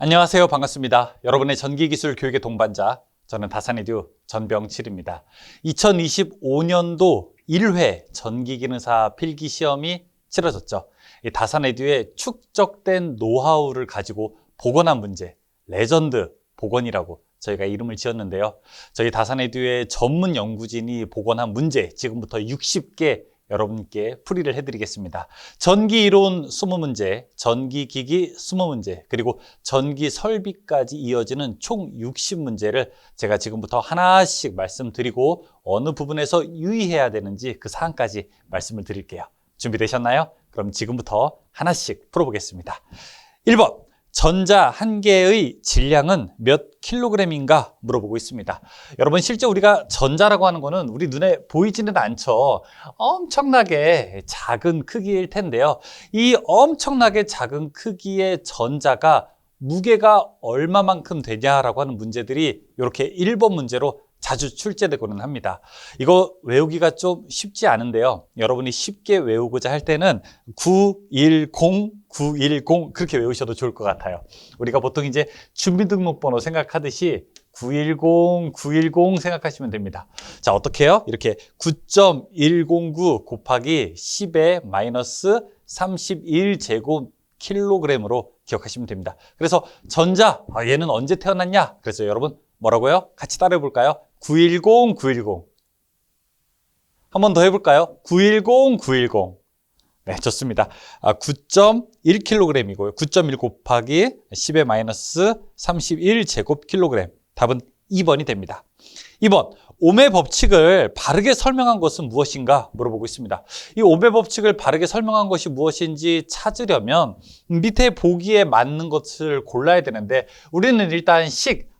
안녕하세요. 반갑습니다. 여러분의 전기기술 교육의 동반자, 저는 다산에듀 전병칠입니다. 2025년도 1회 전기기능사 필기시험이 치러졌죠. 이 다산에듀의 축적된 노하우를 가지고 복원한 문제, 레전드 복원이라고 저희가 이름을 지었는데요. 저희 다산에듀의 전문 연구진이 복원한 문제, 지금부터 60개 여러분께 풀이를 해드리겠습니다. 전기이론 20문제, 전기기기 20문제, 그리고 전기 설비까지 이어지는 총 60문제를 제가 지금부터 하나씩 말씀드리고 어느 부분에서 유의해야 되는지 그 사항까지 말씀을 드릴게요. 준비되셨나요? 그럼 지금부터 하나씩 풀어보겠습니다. 1번, 전자 한 개의 질량은 몇 킬로그램인가 물어보고 있습니다. 여러분, 실제 우리가 전자라고 하는 거는 우리 눈에 보이지는 않죠. 엄청나게 작은 크기일 텐데요. 이 엄청나게 작은 크기의 전자가 무게가 얼마만큼 되냐라고 하는 문제들이 이렇게 1번 문제로 자주 출제되고는 합니다. 이거 외우기가 좀 쉽지 않은데요. 여러분이 쉽게 외우고자 할 때는 910, 910 그렇게 외우셔도 좋을 것 같아요. 우리가 보통 이제 주민등록번호 생각하듯이 910, 910 생각하시면 됩니다. 자, 어떻게 해요? 이렇게 9.109 곱하기 10의 마이너스 31제곱 킬로그램으로 기억하시면 됩니다. 그래서 전자, 얘는 언제 태어났냐? 그래서 여러분 뭐라고요? 같이 따라해 볼까요? 910, 910. 한 번 더 해볼까요? 910, 910. 네, 좋습니다. 9.1kg이고요. 9.1 곱하기 10의 마이너스 31제곱킬로그램. 답은 2번이 됩니다. 2번, 옴의 법칙을 바르게 설명한 것은 무엇인가 물어보고 있습니다. 이 옴의 법칙을 바르게 설명한 것이 무엇인지 찾으려면 밑에 보기에 맞는 것을 골라야 되는데 우리는 일단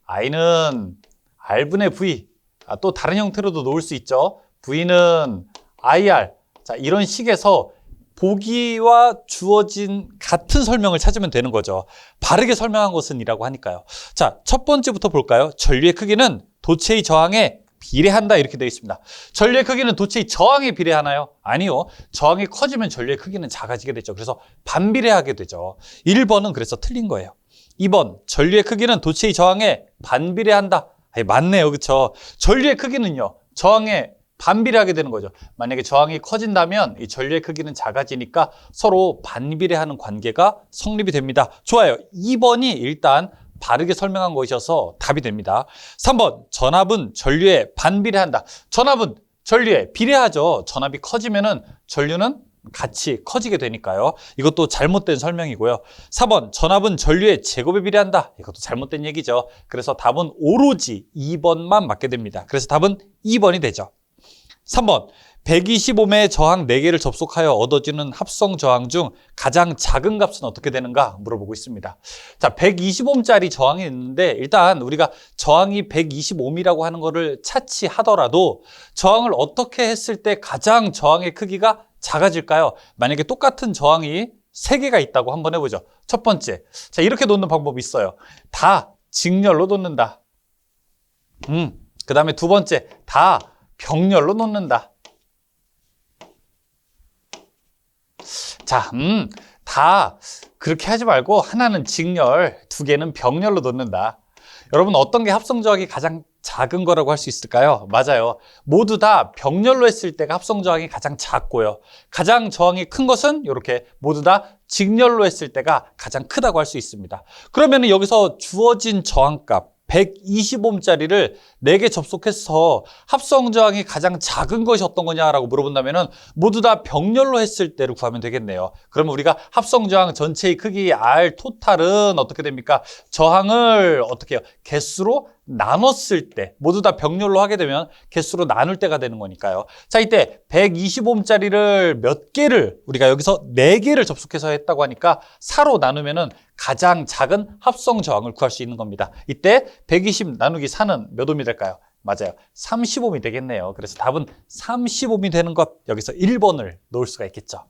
I는 R분의 V, 또 다른 형태로도 놓을 수 있죠. V는 IR. 자, 이런 식에서 보기와 주어진 같은 설명을 찾으면 되는 거죠. 바르게 설명한 것은 이라고 하니까요. 자, 첫 번째부터 볼까요? 전류의 크기는 도체의 저항에 비례한다 이렇게 되어 있습니다. 전류의 크기는 도체의 저항에 비례하나요? 아니요. 저항이 커지면 전류의 크기는 작아지게 되죠. 그래서 반비례하게 되죠. 1번은 그래서 틀린 거예요. 2번, 전류의 크기는 도체의 저항에 반비례한다. 맞네요. 그렇죠? 전류의 크기는요, 저항에 반비례하게 되는 거죠. 만약에 저항이 커진다면 이 전류의 크기는 작아지니까 서로 반비례하는 관계가 성립이 됩니다. 좋아요. 2번이 일단 바르게 설명한 것이어서 답이 됩니다. 3번, 전압은 전류에 반비례한다. 전압은 전류에 비례하죠. 전압이 커지면은 전류는 같이 커지게 되니까요. 이것도 잘못된 설명이고요. 4번, 전압은 전류의 제곱에 비례한다. 이것도 잘못된 얘기죠. 그래서 답은 오로지 2번만 맞게 됩니다. 그래서 답은 2번이 되죠. 3번, 125의 저항 4개를 접속하여 얻어지는 합성 저항 중 가장 작은 값은 어떻게 되는가 물어보고 있습니다. 자, 125ohm짜리 저항이 있는데 일단 우리가 저항이 125ohm이라고 하는 거를 차치하더라도 저항을 어떻게 했을 때 가장 저항의 크기가 작아질까요? 만약에 똑같은 저항이 3개가 있다고 한번 해보죠. 첫 번째, 자, 이렇게 놓는 방법이 있어요. 다 직렬로 놓는다. 그 다음에 두 번째, 다 병렬로 놓는다. 자, 다 그렇게 하지 말고 하나는 직렬, 2개는 병렬로 놓는다. 여러분, 어떤 게 합성 저항이 가장 작은 거라고 할 수 있을까요? 맞아요. 모두 다 병렬로 했을 때가 합성 저항이 가장 작고요. 가장 저항이 큰 것은 이렇게 모두 다 직렬로 했을 때가 가장 크다고 할 수 있습니다. 그러면 여기서 주어진 저항값 125ohm짜리를 4개 접속해서 합성 저항이 가장 작은 것이 어떤 거냐라고 물어본다면 모두 다 병렬로 했을 때를 구하면 되겠네요. 그러면 우리가 합성 저항 전체의 크기 R 토탈은 어떻게 됩니까? 저항을 어떻게 해요? 개수로 나눴을 때, 모두 다 병렬로 하게 되면 개수로 나눌 때가 되는 거니까요. 자, 이때 125ohm짜리를 몇 개를 우리가 여기서 4개를 접속해서 했다고 하니까 4로 나누면은 가장 작은 합성 저항을 구할 수 있는 겁니다. 이때 120 나누기 4는 몇 ohm이 될까요? 맞아요. 30ohm이 되겠네요. 그래서 답은 30ohm이 되는 것, 여기서 1번을 놓을 수가 있겠죠.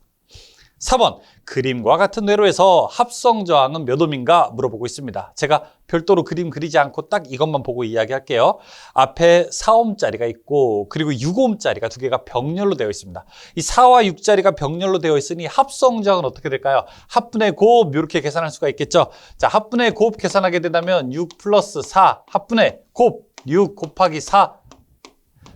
4번, 그림과 같은 회로에서 합성 저항은 몇 옴인가 물어보고 있습니다. 제가 별도로 그림 그리지 않고 딱 이것만 보고 이야기할게요. 앞에 4옴짜리가 있고 그리고 6옴짜리가 두 개가 병렬로 되어 있습니다. 이 4와 6짜리가 병렬로 되어 있으니 합성 저항은 어떻게 될까요? 합분의 곱 이렇게 계산할 수가 있겠죠. 자, 합분의 곱 계산하게 된다면 6 플러스 4 합분의 곱 6 곱하기 4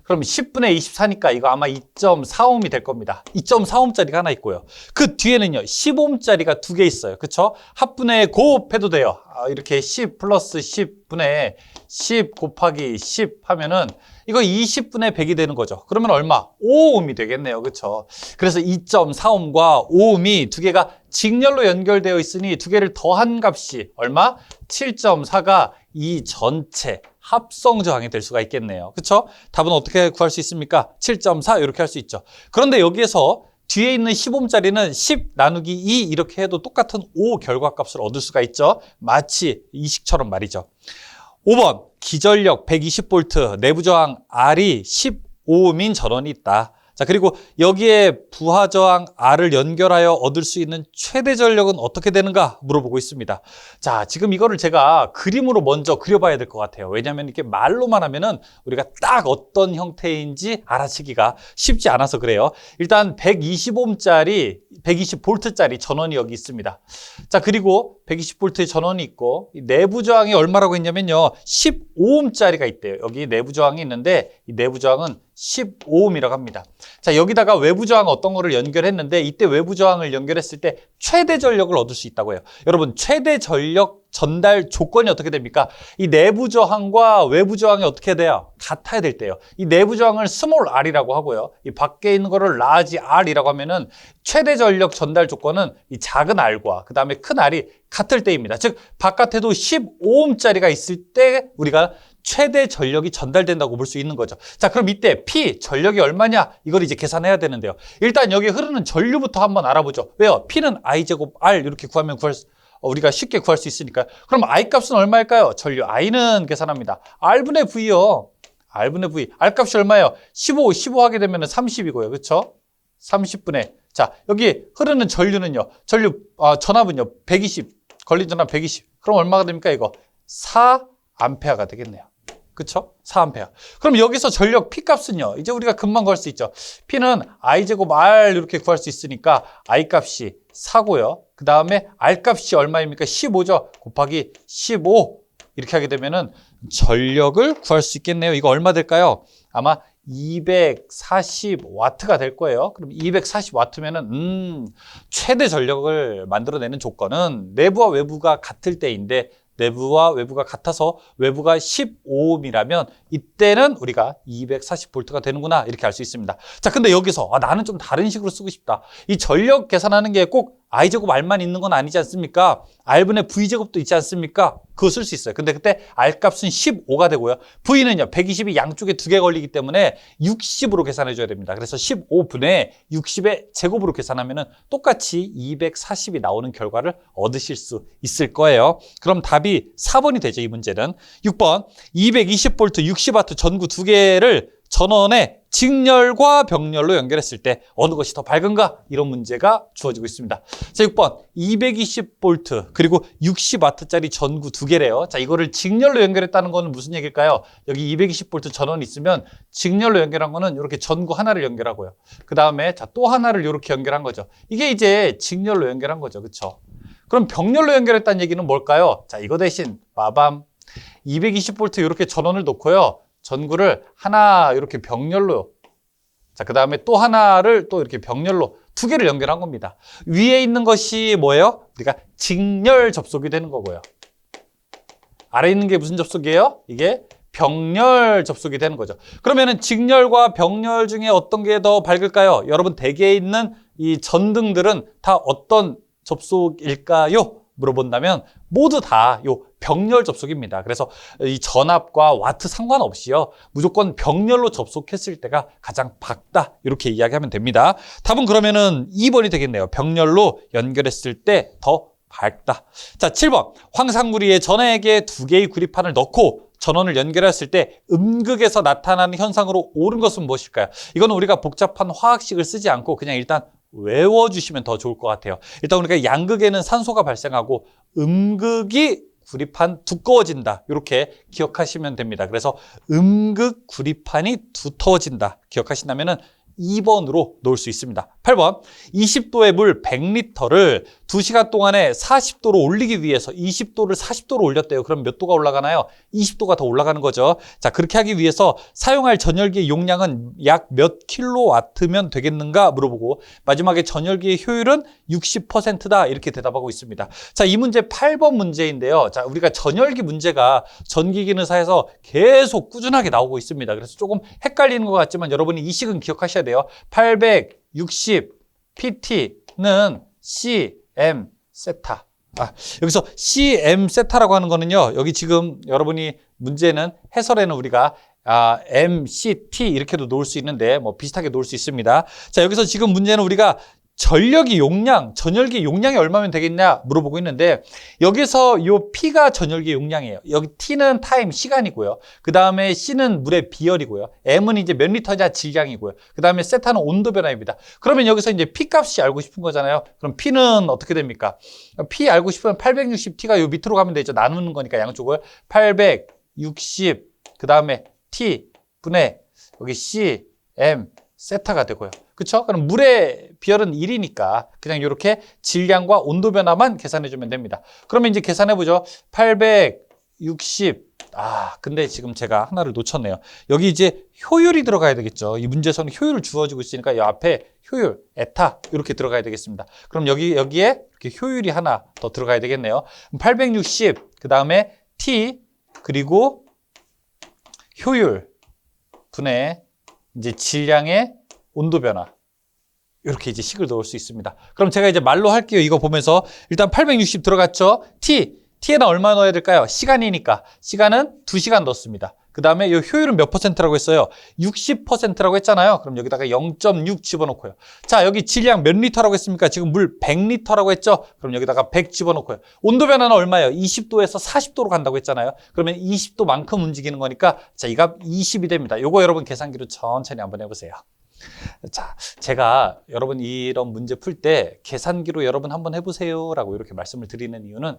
그럼 10분의 24니까 이거 아마 2.4옴이 될 겁니다. 2.4옴짜리가 하나 있고요. 그 뒤에는요, 10옴짜리가 두 개 있어요. 그쵸? 합분의 곱해도 돼요. 이렇게 10 플러스 10분의 10 곱하기 10 하면은 이거 20분의 100이 되는 거죠. 그러면 얼마? 5옴이 되겠네요. 그쵸? 그래서 2.4옴과 5옴이 두 개가 직렬로 연결되어 있으니 두 개를 더한 값이 얼마? 7.4가 이 전체 합성 저항이 될 수가 있겠네요. 그렇죠? 답은 어떻게 구할 수 있습니까? 7.4 이렇게 할 수 있죠. 그런데 여기에서 뒤에 있는 10옴짜리는 10 나누기 2 이렇게 해도 똑같은 5 결과값을 얻을 수가 있죠. 마치 이식처럼 말이죠. 5번, 기전력 120V, 내부 저항 R이 15옴인 전원이 있다. 자, 그리고 여기에 부하 저항 R을 연결하여 얻을 수 있는 최대 전력은 어떻게 되는가 물어보고 있습니다. 자, 지금 이거를 제가 그림으로 먼저 그려봐야 될 것 같아요. 왜냐하면 이렇게 말로만 하면은 우리가 딱 어떤 형태인지 알아채기가 쉽지 않아서 그래요. 일단 120옴짜리, 120V짜리 전원이 여기 있습니다. 자, 그리고 120V의 전원이 있고 이 내부 저항이 얼마라고 했냐면요. 15옴짜리가 있대요. 여기 내부 저항이 있는데 이 내부 저항은 15옴이라고 합니다. 자, 여기다가 외부 저항 어떤 거를 연결했는데 이때 외부 저항을 연결했을 때 최대 전력을 얻을 수 있다고 해요. 여러분, 최대 전력 전달 조건이 어떻게 됩니까? 이 내부 저항과 외부 저항이 어떻게 돼요? 같아야 될 때요. 이 내부 저항을 스몰 r이라고 하고요. 이 밖에 있는 거를 라지 r이라고 하면은 최대 전력 전달 조건은 이 작은 r과 그 다음에 큰 r이 같을 때입니다. 즉, 바깥에도 15옴짜리가 있을 때 우리가 최대 전력이 전달된다고 볼 수 있는 거죠. 자, 그럼 이때 P, 전력이 얼마냐? 이걸 이제 계산해야 되는데요. 일단 여기 흐르는 전류부터 한번 알아보죠. 왜요? P는 I제곱 R 이렇게 구하면 우리가 쉽게 구할 수 있으니까요. 그럼 I 값은 얼마일까요? 전류 I는 계산합니다. R분의 V요. R분의 V. R 값이 얼마예요? 15 하게 되면 30이고요. 그렇죠? 30분의. 자, 여기 흐르는 전류는요. 전압은요. 120. 걸린 전압 120. 그럼 얼마가 됩니까? 이거 4암페어가 되겠네요. 그쵸? 4A. 그럼 여기서 전력 P 값은요. 이제 우리가 금방 구할 수 있죠. P는 I제곱 R 이렇게 구할 수 있으니까 I 값이 4고요. 그 다음에 R 값이 얼마입니까? 15죠. 곱하기 15. 이렇게 하게 되면은 전력을 구할 수 있겠네요. 이거 얼마 될까요? 아마 240W가 될 거예요. 그럼 240W면은 최대 전력을 만들어내는 조건은 내부와 외부가 같을 때인데 내부와 외부가 같아서 외부가 15옴이라면 이때는 우리가 240V가 되는구나 이렇게 알 수 있습니다. 자, 근데 여기서 나는 좀 다른 식으로 쓰고 싶다. 이 전력 계산하는 게 꼭 I제곱 R만 있는 건 아니지 않습니까? R분의 V제곱도 있지 않습니까? 그거 쓸 수 있어요. 근데 그때 R값은 15가 되고요. V는요, 120이 양쪽에 두 개 걸리기 때문에 60으로 계산해 줘야 됩니다. 그래서 15분의 60의 제곱으로 계산하면은 똑같이 240이 나오는 결과를 얻으실 수 있을 거예요. 그럼 답이 4번이 되죠, 이 문제는. 6번, 220V, 60W 전구 두 개를 전원에 직렬과 병렬로 연결했을 때 어느 것이 더 밝은가? 이런 문제가 주어지고 있습니다. 자, 6번 220V 그리고 60W짜리 전구 두 개래요. 자, 이거를 직렬로 연결했다는 거는 무슨 얘기일까요? 여기 220V 전원이 있으면 직렬로 연결한 거는 이렇게 전구 하나를 연결하고요. 그 다음에 자, 또 하나를 이렇게 연결한 거죠. 이게 이제 직렬로 연결한 거죠. 그렇죠? 그럼 병렬로 연결했다는 얘기는 뭘까요? 자, 이거 대신 빠밤 220V 이렇게 전원을 놓고요. 전구를 하나 이렇게 병렬로, 자, 그 다음에 또 하나를 또 이렇게 병렬로 두 개를 연결한 겁니다. 위에 있는 것이 뭐예요? 우리가 직렬 접속이 되는 거고요. 아래 있는 게 무슨 접속이에요? 이게 병렬 접속이 되는 거죠. 그러면은 직렬과 병렬 중에 어떤 게 더 밝을까요? 여러분 댁에 있는 이 전등들은 다 어떤 접속일까요? 물어본다면 모두 다 요 병렬 접속입니다. 그래서 이 전압과 와트 상관없이요. 무조건 병렬로 접속했을 때가 가장 밝다. 이렇게 이야기하면 됩니다. 답은 그러면은 2번이 되겠네요. 병렬로 연결했을 때 더 밝다. 자, 7번. 황상구리에 전액에 두 개의 구리판을 넣고 전원을 연결했을 때 음극에서 나타나는 현상으로 옳은 것은 무엇일까요? 이건 우리가 복잡한 화학식을 쓰지 않고 그냥 일단 외워주시면 더 좋을 것 같아요. 일단 우리가 양극에는 산소가 발생하고 음극이 구리판 두꺼워진다. 이렇게 기억하시면 됩니다. 그래서 음극 구리판이 두터워진다. 기억하신다면은 2번으로 놓을 수 있습니다. 8번, 20도의 물 100리터를 2시간 동안에 40도로 올리기 위해서 20도를 40도로 올렸대요. 그럼 몇 도가 올라가나요? 20도가 더 올라가는 거죠. 자, 그렇게 하기 위해서 사용할 전열기의 용량은 약 몇 킬로와트면 되겠는가 물어보고, 마지막에 전열기의 효율은 60%다. 이렇게 대답하고 있습니다. 자, 이 문제 8번 문제인데요. 자, 우리가 전열기 문제가 전기기능사에서 계속 꾸준하게 나오고 있습니다. 그래서 조금 헷갈리는 것 같지만 여러분이 이 식은 기억하셔야 돼요. 860 PT는 CM 세타. 여기서 CM 세타라고 하는 거는요, 여기 지금 여러분이 문제는 해설에는 우리가 MCT 이렇게도 놓을 수 있는데 뭐 비슷하게 놓을 수 있습니다. 자, 여기서 지금 문제는 우리가 전열기 용량, 전열기 용량이 얼마면 되겠냐 물어보고 있는데, 여기서 요 P가 전열기 용량이에요. 여기 T는 타임, 시간이고요. 그 다음에 C는 물의 비열이고요. M은 이제 몇 리터냐 질량이고요. 그 다음에 세타는 온도 변화입니다. 그러면 여기서 이제 P 값이 알고 싶은 거잖아요. 그럼 P는 어떻게 됩니까? P 알고 싶으면 860T가 요 밑으로 가면 되죠. 나누는 거니까 양쪽을 860, 그 다음에 T 분의 여기 C, M, 세타가 되고요. 그렇죠? 그럼 물의 비열은 1이니까 그냥 이렇게 질량과 온도 변화만 계산해 주면 됩니다. 그러면 이제 계산해 보죠. 860. 근데 지금 제가 하나를 놓쳤네요. 여기 이제 효율이 들어가야 되겠죠. 이 문제에서는 효율을 주어지고 있으니까 이 앞에 효율, 에타 이렇게 들어가야 되겠습니다. 그럼 여기에 이렇게 효율이 하나 더 들어가야 되겠네요. 860, 그 다음에 T, 그리고 효율 분의 이제 질량의 온도 변화. 이렇게 이제 식을 넣을 수 있습니다. 그럼 제가 이제 말로 할게요. 이거 보면서 일단 860 들어갔죠. T에는 얼마 넣어야 될까요? 시간이니까. 시간은 2시간 넣습니다. 그 다음에 이 효율은 몇 %라고 했어요? 60%라고 했잖아요. 그럼 여기다가 0.6 집어넣고요. 자, 여기 질량 몇 리터라고 했습니까? 지금 물 100리터라고 했죠? 그럼 여기다가 100 집어넣고요. 온도 변화는 얼마예요? 20도에서 40도로 간다고 했잖아요. 그러면 20도만큼 움직이는 거니까 자, 이 값 20이 됩니다. 요거 여러분 계산기로 천천히 한번 해보세요. 자, 제가 여러분 이런 문제 풀 때 계산기로 여러분 한번 해보세요 라고 이렇게 말씀을 드리는 이유는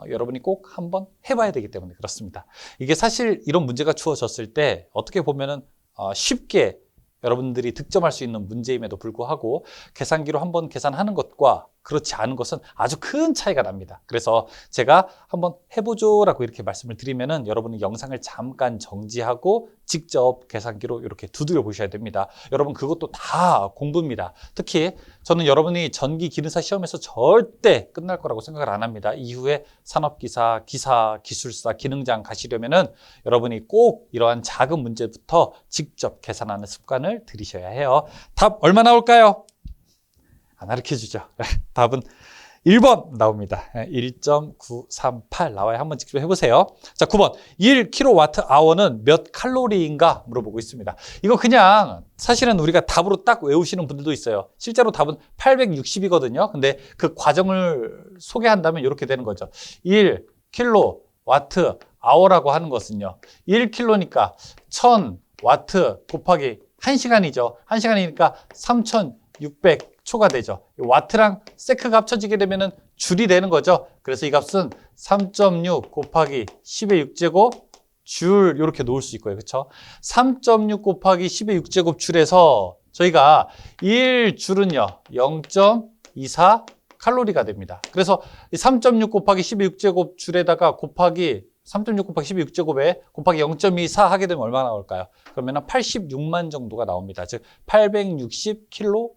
여러분이 꼭 한번 해봐야 되기 때문에 그렇습니다. 이게 사실 이런 문제가 주어졌을 때 어떻게 보면은 쉽게 여러분들이 득점할 수 있는 문제임에도 불구하고 계산기로 한번 계산하는 것과 그렇지 않은 것은 아주 큰 차이가 납니다. 그래서 제가 한번 해보죠 라고 이렇게 말씀을 드리면은 여러분이 영상을 잠깐 정지하고 직접 계산기로 이렇게 두드려 보셔야 됩니다. 여러분 그것도 다 공부입니다. 특히 저는 여러분이 전기 기능사 시험에서 절대 끝날 거라고 생각을 안 합니다. 이후에 산업기사, 기사, 기술사, 기능장 가시려면은 여러분이 꼭 이러한 작은 문제부터 직접 계산하는 습관을 들이셔야 해요. 답 얼마 나올까요? 안 가르쳐주죠. 답은 1번 나옵니다. 1.938 나와요. 한번 직접 해보세요. 자, 9번. 1kWh는 몇 칼로리인가 물어보고 있습니다. 이거 그냥 사실은 우리가 답으로 딱 외우시는 분들도 있어요. 실제로 답은 860이거든요. 근데 그 과정을 소개한다면 이렇게 되는 거죠. 1kWh라고 하는 것은요. 1kg니까 1000W 곱하기 1시간이죠. 1시간이니까 3600초가 되죠. 와트랑 세크가 합쳐지게 되면은 줄이 되는 거죠. 그래서 이 값은 3.6 곱하기 10의 6제곱 줄 이렇게 놓을 수 있고요. 그렇죠? 3.6 곱하기 10의 6제곱 줄에서 저희가 1줄은요. 0.24 칼로리가 됩니다. 그래서 3.6 곱하기 10의 6제곱 줄에다가 곱하기 3.6 곱하기 12 6제곱에 곱하기 0.24 하게 되면 얼마나 나올까요? 그러면 86만 정도가 나옵니다. 즉 860kcal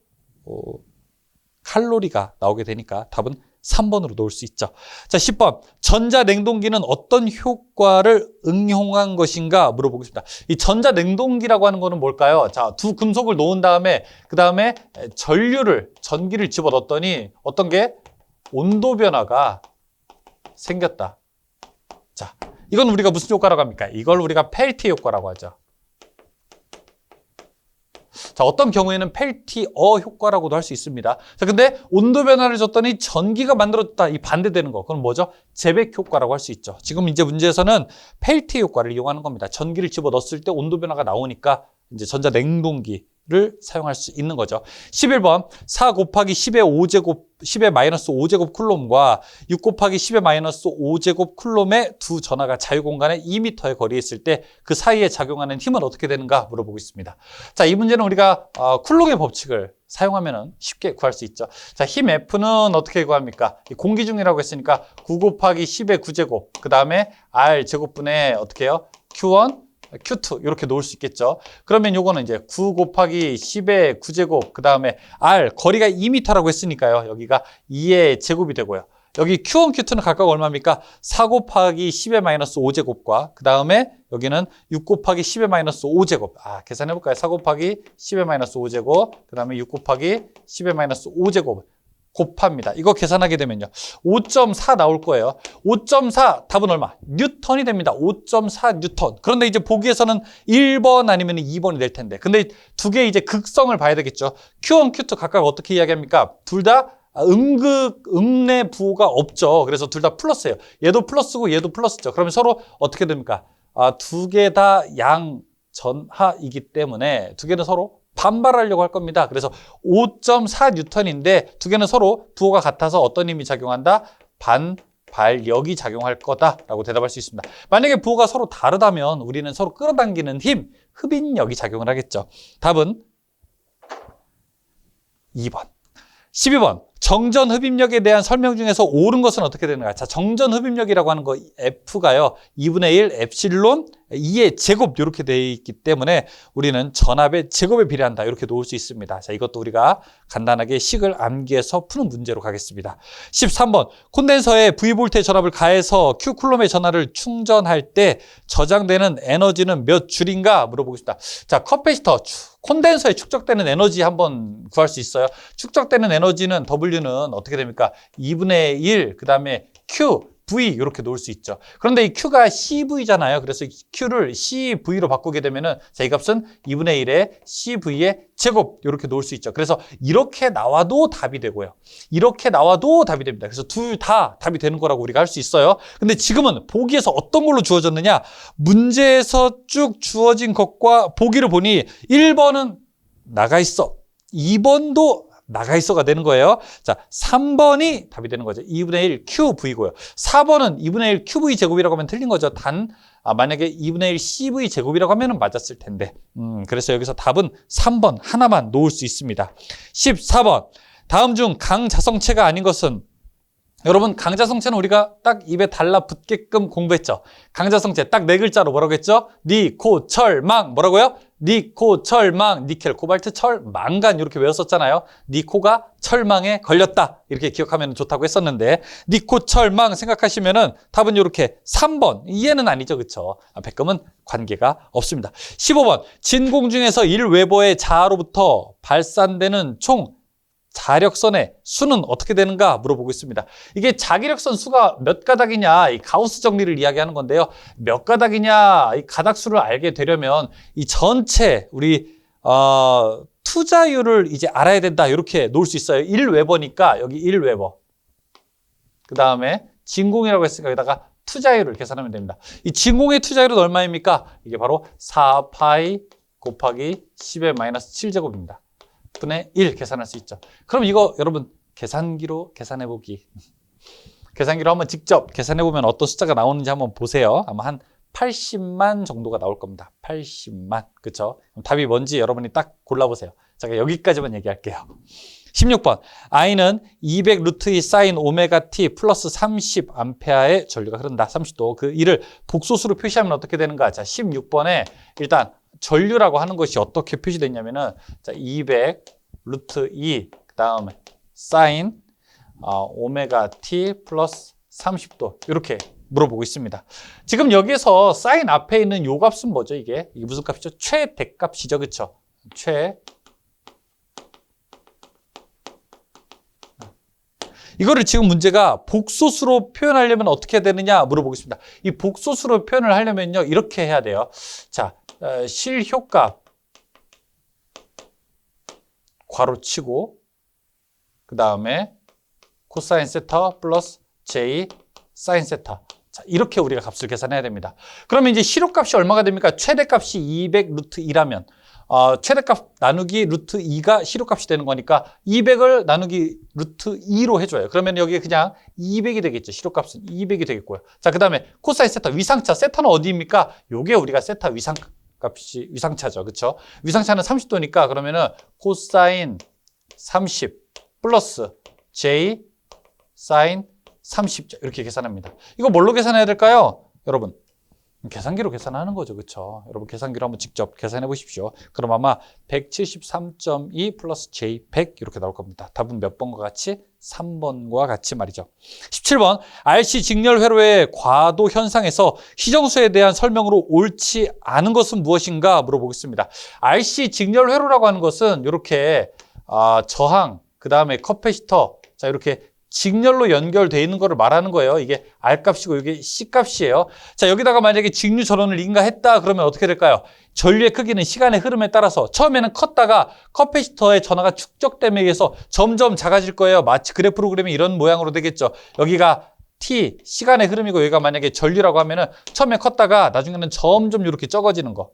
칼로리가 나오게 되니까 답은 3번으로 놓을 수 있죠. 자, 10번. 전자냉동기는 어떤 효과를 응용한 것인가 물어보겠습니다. 이 전자냉동기라고 하는 거는 뭘까요? 자, 두 금속을 놓은 다음에 그 다음에 전기를 집어넣었더니 어떤 게 온도 변화가 생겼다. 자, 이건 우리가 무슨 효과라고 합니까? 이걸 우리가 펠티어 효과라고 하죠. 자, 어떤 경우에는 펠티어 효과라고도 할 수 있습니다. 자, 근데 온도 변화를 줬더니 전기가 만들어졌다. 이 반대되는 거. 그건 뭐죠? 재백 효과라고 할 수 있죠. 지금 이제 문제에서는 펠티어 효과를 이용하는 겁니다. 전기를 집어 넣었을 때 온도 변화가 나오니까 이제 전자 냉동기 를 사용할 수 있는 거죠. 11번 4 곱하기 10의 5제곱 10의 마이너스 5제곱 쿨롬과 6 곱하기 10의 마이너스 5제곱 쿨롬의 두 전하가 자유공간에 2m의 거리에 있을 때 그 사이에 작용하는 힘은 어떻게 되는가 물어보고 있습니다. 자, 이 문제는 우리가 쿨록의 법칙을 사용하면 쉽게 구할 수 있죠. 자, 힘 F는 어떻게 구합니까? 공기중이라고 했으니까 9 곱하기 10의 9제곱 그 다음에 R 제곱분의 어떻게 해요? Q1 Q2 이렇게 놓을 수 있겠죠. 그러면 요거는 이제 9 곱하기 10의 9제곱 그 다음에 R 거리가 2m라고 했으니까요. 여기가 2의 제곱이 되고요. 여기 Q1, Q2는 각각 얼마입니까? 4 곱하기 10의 마이너스 5제곱과 그 다음에 여기는 6 곱하기 10의 마이너스 5제곱. 계산해볼까요? 4 곱하기 10의 마이너스 5제곱 그 다음에 6 곱하기 10의 마이너스 5제곱 곱합니다. 이거 계산하게 되면요. 5.4 나올 거예요. 5.4 답은 얼마? 뉴턴이 됩니다. 5.4 뉴턴. 그런데 이제 보기에서는 1번 아니면 2번이 될 텐데. 근데 두 개의 이제 극성을 봐야 되겠죠. Q1, Q2 각각 어떻게 이야기합니까? 둘 다 음내 부호가 없죠. 그래서 둘 다 플러스예요. 얘도 플러스고 얘도 플러스죠. 그러면 서로 어떻게 됩니까? 두 개 다 양전하이기 때문에 두 개는 서로 반발하려고 할 겁니다. 그래서 5.4 뉴턴인데 두 개는 서로 부호가 같아서 어떤 힘이 작용한다? 반발력이 작용할 거다라고 대답할 수 있습니다. 만약에 부호가 서로 다르다면 우리는 서로 끌어당기는 힘, 흡인력이 작용을 하겠죠. 답은 2번. 12번. 정전 흡입력에 대한 설명 중에서 옳은 것은 어떻게 되는가? 자, 정전 흡입력이라고 하는 거 F가요. 2분의 1 엡실론 2의 제곱 이렇게 되어 있기 때문에 우리는 전압의 제곱에 비례한다. 이렇게 놓을 수 있습니다. 자, 이것도 우리가 간단하게 식을 암기해서 푸는 문제로 가겠습니다. 13번. 콘덴서에 V볼트의 전압을 가해서 Q 쿨롬의 전하를 충전할 때 저장되는 에너지는 몇 줄인가 물어보겠습니다. 자, 커패시터 콘덴서에 축적되는 에너지 한번 구할 수 있어요. 축적되는 에너지는 W는 어떻게 됩니까? 2분의 1, 그 다음에 Q, V 이렇게 놓을 수 있죠. 그런데 이 Q가 CV잖아요. 그래서 Q를 CV로 바꾸게 되면은 자, 이 값은 2분의 1의 CV의 제곱 이렇게 놓을 수 있죠. 그래서 이렇게 나와도 답이 되고요. 이렇게 나와도 답이 됩니다. 그래서 둘 다 답이 되는 거라고 우리가 할 수 있어요. 근데 지금은 보기에서 어떤 걸로 주어졌느냐? 문제에서 쭉 주어진 것과 보기를 보니 1번은 나가 있어. 2번도 나가 있어가 되는 거예요. 자, 3번이 답이 되는 거죠. 2분의 1 QV고요. 4번은 2분의 1 QV 제곱이라고 하면 틀린 거죠. 만약에 2분의 1 CV 제곱이라고 하면 맞았을 텐데. 그래서 여기서 답은 3번 하나만 놓을 수 있습니다. 14번. 다음 중 강자성체가 아닌 것은 여러분 강자성체는 우리가 딱 입에 달라붙게끔 공부했죠. 강자성체 딱 네 글자로 뭐라고 했죠? 니, 코, 철, 망. 뭐라고요? 니, 코, 철, 망, 니켈, 코발트, 철, 망간 이렇게 외웠었잖아요. 니, 코가 철망에 걸렸다. 이렇게 기억하면 좋다고 했었는데 니, 코, 철, 망 생각하시면은 답은 이렇게 3번. 이해는 아니죠. 그렇죠? 백금은 관계가 없습니다. 15번. 진공 중에서 1웨버의 자로부터 발산되는 총 자력선의 수는 어떻게 되는가 물어보고 있습니다. 이게 자기력선 수가 몇 가닥이냐, 이 가우스 정리를 이야기하는 건데요. 몇 가닥이냐, 이 가닥수를 알게 되려면 이 전체 우리 투자율을 이제 알아야 된다. 이렇게 놓을 수 있어요. 1웨버니까 여기 1웨버. 그 다음에 진공이라고 했으니까 여기다가 투자율을 계산하면 됩니다. 이 진공의 투자율은 얼마입니까? 이게 바로 4파이 곱하기 10의 마이너스 7제곱입니다. 분의 1 계산할 수 있죠. 그럼 이거 여러분 계산기로 계산해보기. 계산기로 한번 직접 계산해보면 어떤 숫자가 나오는지 한번 보세요. 아마 한 80만 정도가 나올 겁니다. 80만. 그쵸? 그럼 답이 뭔지 여러분이 딱 골라보세요. 제가 여기까지만 얘기할게요. 16번. I는 200 루트 2 사인 오메가 t 플러스 30 암페어의 전류가 흐른다. 30도. 그 이를 복소수로 표시하면 어떻게 되는가? 자, 16번에 일단 전류라고 하는 것이 어떻게 표시됐냐면은 자, 200 루트 2 그다음에 사인 오메가 t 플러스 30도 이렇게 물어보고 있습니다. 지금 여기에서 사인 앞에 있는 요 값은 뭐죠? 이게 무슨 값이죠? 최대값이죠. 그렇죠? 이거를 지금 문제가 복소수로 표현하려면 어떻게 해야 되느냐 물어보겠습니다. 이 복소수로 표현을 하려면요 이렇게 해야 돼요. 자, 실효값 괄호치고 그 다음에 코사인 세타 플러스 J 사인 세타. 자, 이렇게 우리가 값을 계산해야 됩니다. 그러면 이제 실효값이 얼마가 됩니까? 최대값이 200 루트 2라면 최대값 나누기 루트 2가 시료값이 되는 거니까 200을 나누기 루트 2로 해줘요. 그러면 여기에 그냥 200이 되겠죠. 시료값은 200이 되겠고요. 자, 그 다음에 코사인 세타, 위상차. 세타는 어디입니까? 요게 우리가 세타 위상값이 위상차죠. 그쵸? 위상차는 30도니까 그러면은 코사인 30 플러스 J 사인 30죠. 이렇게 계산합니다. 이거 뭘로 계산해야 될까요? 여러분. 계산기로 계산하는 거죠. 그렇죠? 여러분 계산기로 한번 직접 계산해 보십시오. 그럼 아마 173.2 플러스 J100 이렇게 나올 겁니다. 답은 몇 번과 같이? 3번과 같이 말이죠. 17번 RC 직렬 회로의 과도 현상에서 시정수에 대한 설명으로 옳지 않은 것은 무엇인가 물어보겠습니다. RC 직렬 회로라고 하는 것은 이렇게 저항, 그 다음에 커패시터, 자 이렇게 직렬로 연결되어 있는 거를 말하는 거예요. 이게 R값이고 이게 C값이에요. 자, 여기다가 만약에 직류 전원을 인가했다 그러면 어떻게 될까요? 전류의 크기는 시간의 흐름에 따라서 처음에는 컸다가 커패시터의 전하가 축적됨에 의해서 점점 작아질 거예요. 마치 그래프 프로그램이 이런 모양으로 되겠죠. 여기가 T, 시간의 흐름이고 여기가 만약에 전류라고 하면은 처음에 컸다가 나중에는 점점 이렇게 적어지는 거.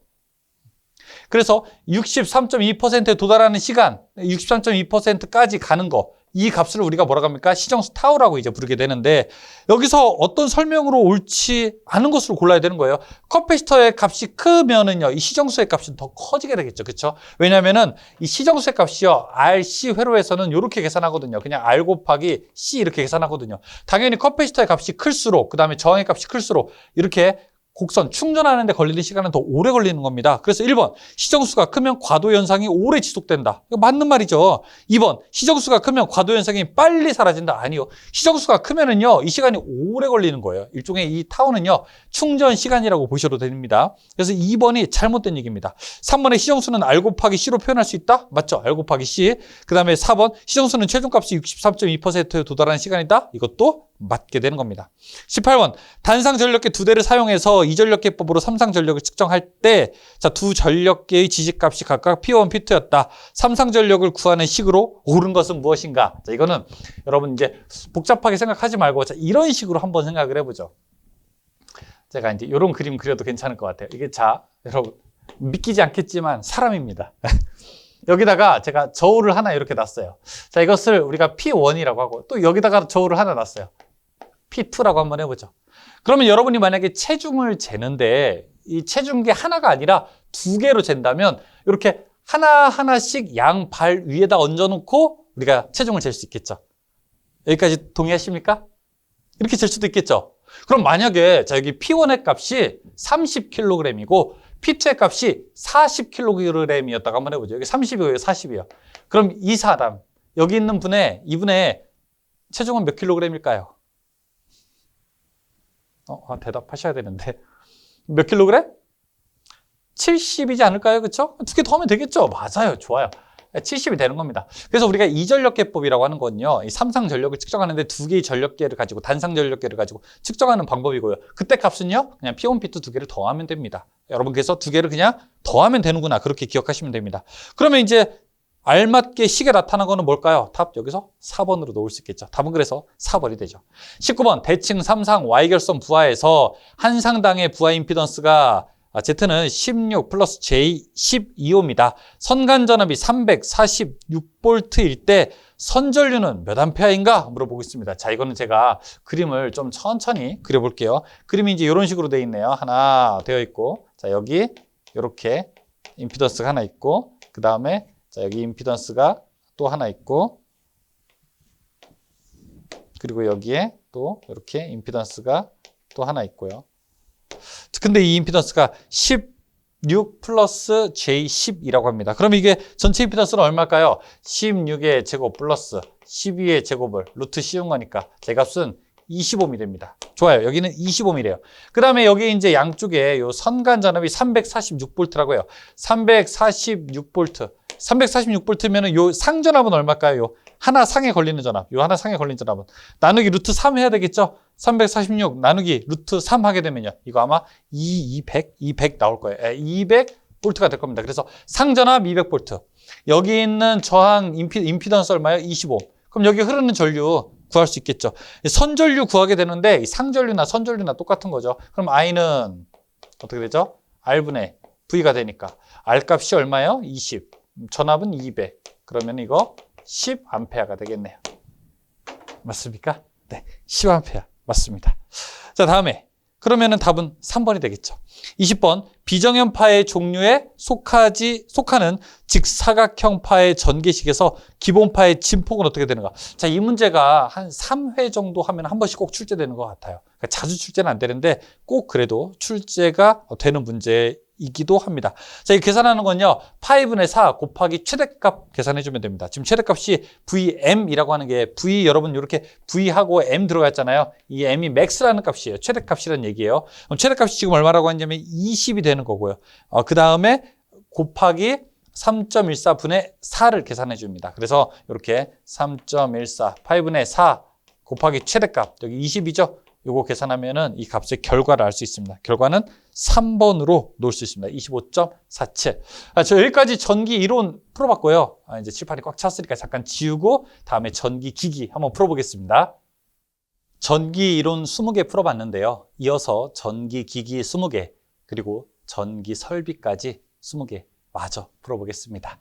그래서 63.2%에 도달하는 시간, 63.2%까지 가는 거. 이 값을 우리가 뭐라고 합니까? 시정수 타우라고 이제 부르게 되는데 여기서 어떤 설명으로 옳지 않은 것으로 골라야 되는 거예요. 커패시터의 값이 크면은요, 이 시정수의 값이 더 커지게 되겠죠. 그렇죠? 왜냐면은 이 시정수의 값이요, RC 회로에서는 이렇게 계산하거든요. 그냥 R 곱하기 C 이렇게 계산하거든요. 당연히 커패시터의 값이 클수록, 그 다음에 저항의 값이 클수록 이렇게 곡선 충전하는 데 걸리는 시간은 더 오래 걸리는 겁니다. 그래서 1번, 시정수가 크면 과도 현상이 오래 지속된다. 이거 맞는 말이죠. 2번, 시정수가 크면 과도 현상이 빨리 사라진다. 아니요. 시정수가 크면은요, 이 시간이 오래 걸리는 거예요. 일종의 이 타우는요, 충전 시간이라고 보셔도 됩니다. 그래서 2번이 잘못된 얘기입니다. 3번의 시정수는 R 곱하기 C로 표현할 수 있다? 맞죠? R 곱하기 C. 그 다음에 4번, 시정수는 최종값이 63.2%에 도달하는 시간이다? 이것도 맞게 되는 겁니다. 18번, 단상 전력계 두 대를 사용해서 이전력계법으로 삼상 전력을 측정할 때, 자, 두 전력계의 지식값이 각각 P1, P2였다. 삼상 전력을 구하는 식으로 옳은 것은 무엇인가? 자, 이거는 여러분 이제 복잡하게 생각하지 말고, 자, 이런 식으로 한번 생각을 해보죠. 제가 이제 이런 그림 그려도 괜찮을 것 같아요. 이게 자, 여러분 믿기지 않겠지만 사람입니다. 여기다가 제가 저울을 하나 이렇게 놨어요. 자, 이것을 우리가 P1이라고 하고 또 여기다가 저울을 하나 놨어요. P2라고 한번 해보죠. 그러면 여러분이 만약에 체중을 재는데 이 체중계 하나가 아니라 두 개로 잰다면 이렇게 하나하나씩 양 발 위에다 얹어놓고 우리가 체중을 잴 수 있겠죠. 여기까지 동의하십니까? 이렇게 잴 수도 있겠죠. 그럼 만약에 자 여기 P1의 값이 30kg이고 P2의 값이 40kg이었다고 한번 해보죠. 여기 30이고요, 40이요. 그럼 이 사람, 여기 있는 이분의 체중은 몇 킬로그램일까요? 대답하셔야 되는데. 몇 킬로그램? 70이지 않을까요? 그렇죠? 두 개 더 하면 되겠죠? 맞아요. 좋아요. 70이 되는 겁니다. 그래서 우리가 이전력계법이라고 하는 건요, 이 삼상 전력을 측정하는데 두 개의 전력계를 가지고, 단상 전력계를 가지고 측정하는 방법이고요. 그때 값은요, 그냥 P1, P2 두 개를 더하면 됩니다. 여러분, 그래서 두 개를 그냥 더하면 되는구나. 그렇게 기억하시면 됩니다. 그러면 이제 알맞게 식에 나타난 거는 뭘까요? 답 여기서 4번으로 놓을 수 있겠죠. 답은 그래서 4번이 되죠. 19번, 대칭 3상 Y결선 부하에서 한 상당의 부하 임피던스가 Z는 16 플러스 J 12호입니다. 선간전압이 346V일 때 선전류는 몇 암페어인가 물어보겠습니다. 자, 이거는 제가 그림을 좀 천천히 그려볼게요. 그림이 이제 이런 식으로 되어 있네요. 하나 되어 있고, 자, 여기 이렇게 임피던스가 하나 있고, 그 다음에 자, 여기 임피던스가 또 하나 있고, 그리고 여기에 또 이렇게 임피던스가 또 하나 있고요. 근데 이 임피던스가 16 플러스 J10이라고 합니다. 그럼 이게 전체 임피던스는 얼마일까요? 16의 제곱 플러스 12의 제곱을 루트 씌운 거니까 제 값은 25옴이 됩니다. 좋아요. 여기는 25옴이래요. 그 다음에 여기 이제 양쪽에 요 선간 전압이 346V라고 해요. 346V. 346V면은 요 상전압은 얼마일까요? 요 하나 상에 걸리는 전압. 요 하나 상에 걸리는 전압은 나누기 루트 3 해야 되겠죠? 346 나누기 루트 3 하게 되면요. 이거 아마 200 나올 거예요. 200V가 될 겁니다. 그래서 상전압 200V. 여기 있는 저항 임피던스 얼마예요? 25. 그럼 여기 흐르는 전류 구할 수 있겠죠. 선전류 구하게 되는데 이 상전류나 선전류나 똑같은 거죠. 그럼 I는 어떻게 되죠? R분의 V가 되니까 R 값이 얼마예요? 20. 전압은 200. 그러면 이거 10A가 되겠네요. 맞습니까? 네, 10A 맞습니다. 자, 다음에 그러면은 답은 3번이 되겠죠. 20번 비정연파의 종류에 속하는 직사각형파의 전개식에서 기본파의 진폭은 어떻게 되는가? 자, 이 문제가 한 3회 정도 하면 한 번씩 꼭 출제되는 것 같아요. 그러니까 자주 출제는 안 되는데 꼭 그래도 출제가 되는 문제이기도 합니다. 자, 이 계산하는 건요. 파이분의 4 곱하기 최대값 계산해주면 됩니다. 지금 최대값이 VM이라고 하는 게 V 여러분 이렇게 V하고 M 들어갔잖아요. 이 M이 max라는 값이에요. 최대값이라는 얘기예요. 그럼 최대값이 지금 얼마라고 하냐면 20이 되는 거고요. 그 다음에 곱하기 3.14분의 4를 계산해 줍니다. 그래서 이렇게 3.14 파이분의 4 곱하기 최대값 여기 20이죠. 요거 계산하면은 이 값의 결과를 알 수 있습니다. 결과는 3번으로 놓을 수 있습니다. 25.47. 저 여기까지 전기 이론 풀어봤고요. 이제 칠판이 꽉 찼으니까 잠깐 지우고 다음에 전기 기기 한번 풀어보겠습니다. 전기 이론 20개 풀어봤는데요. 이어서 전기 기기 20개 그리고 전기 설비까지 20개 마저 풀어보겠습니다.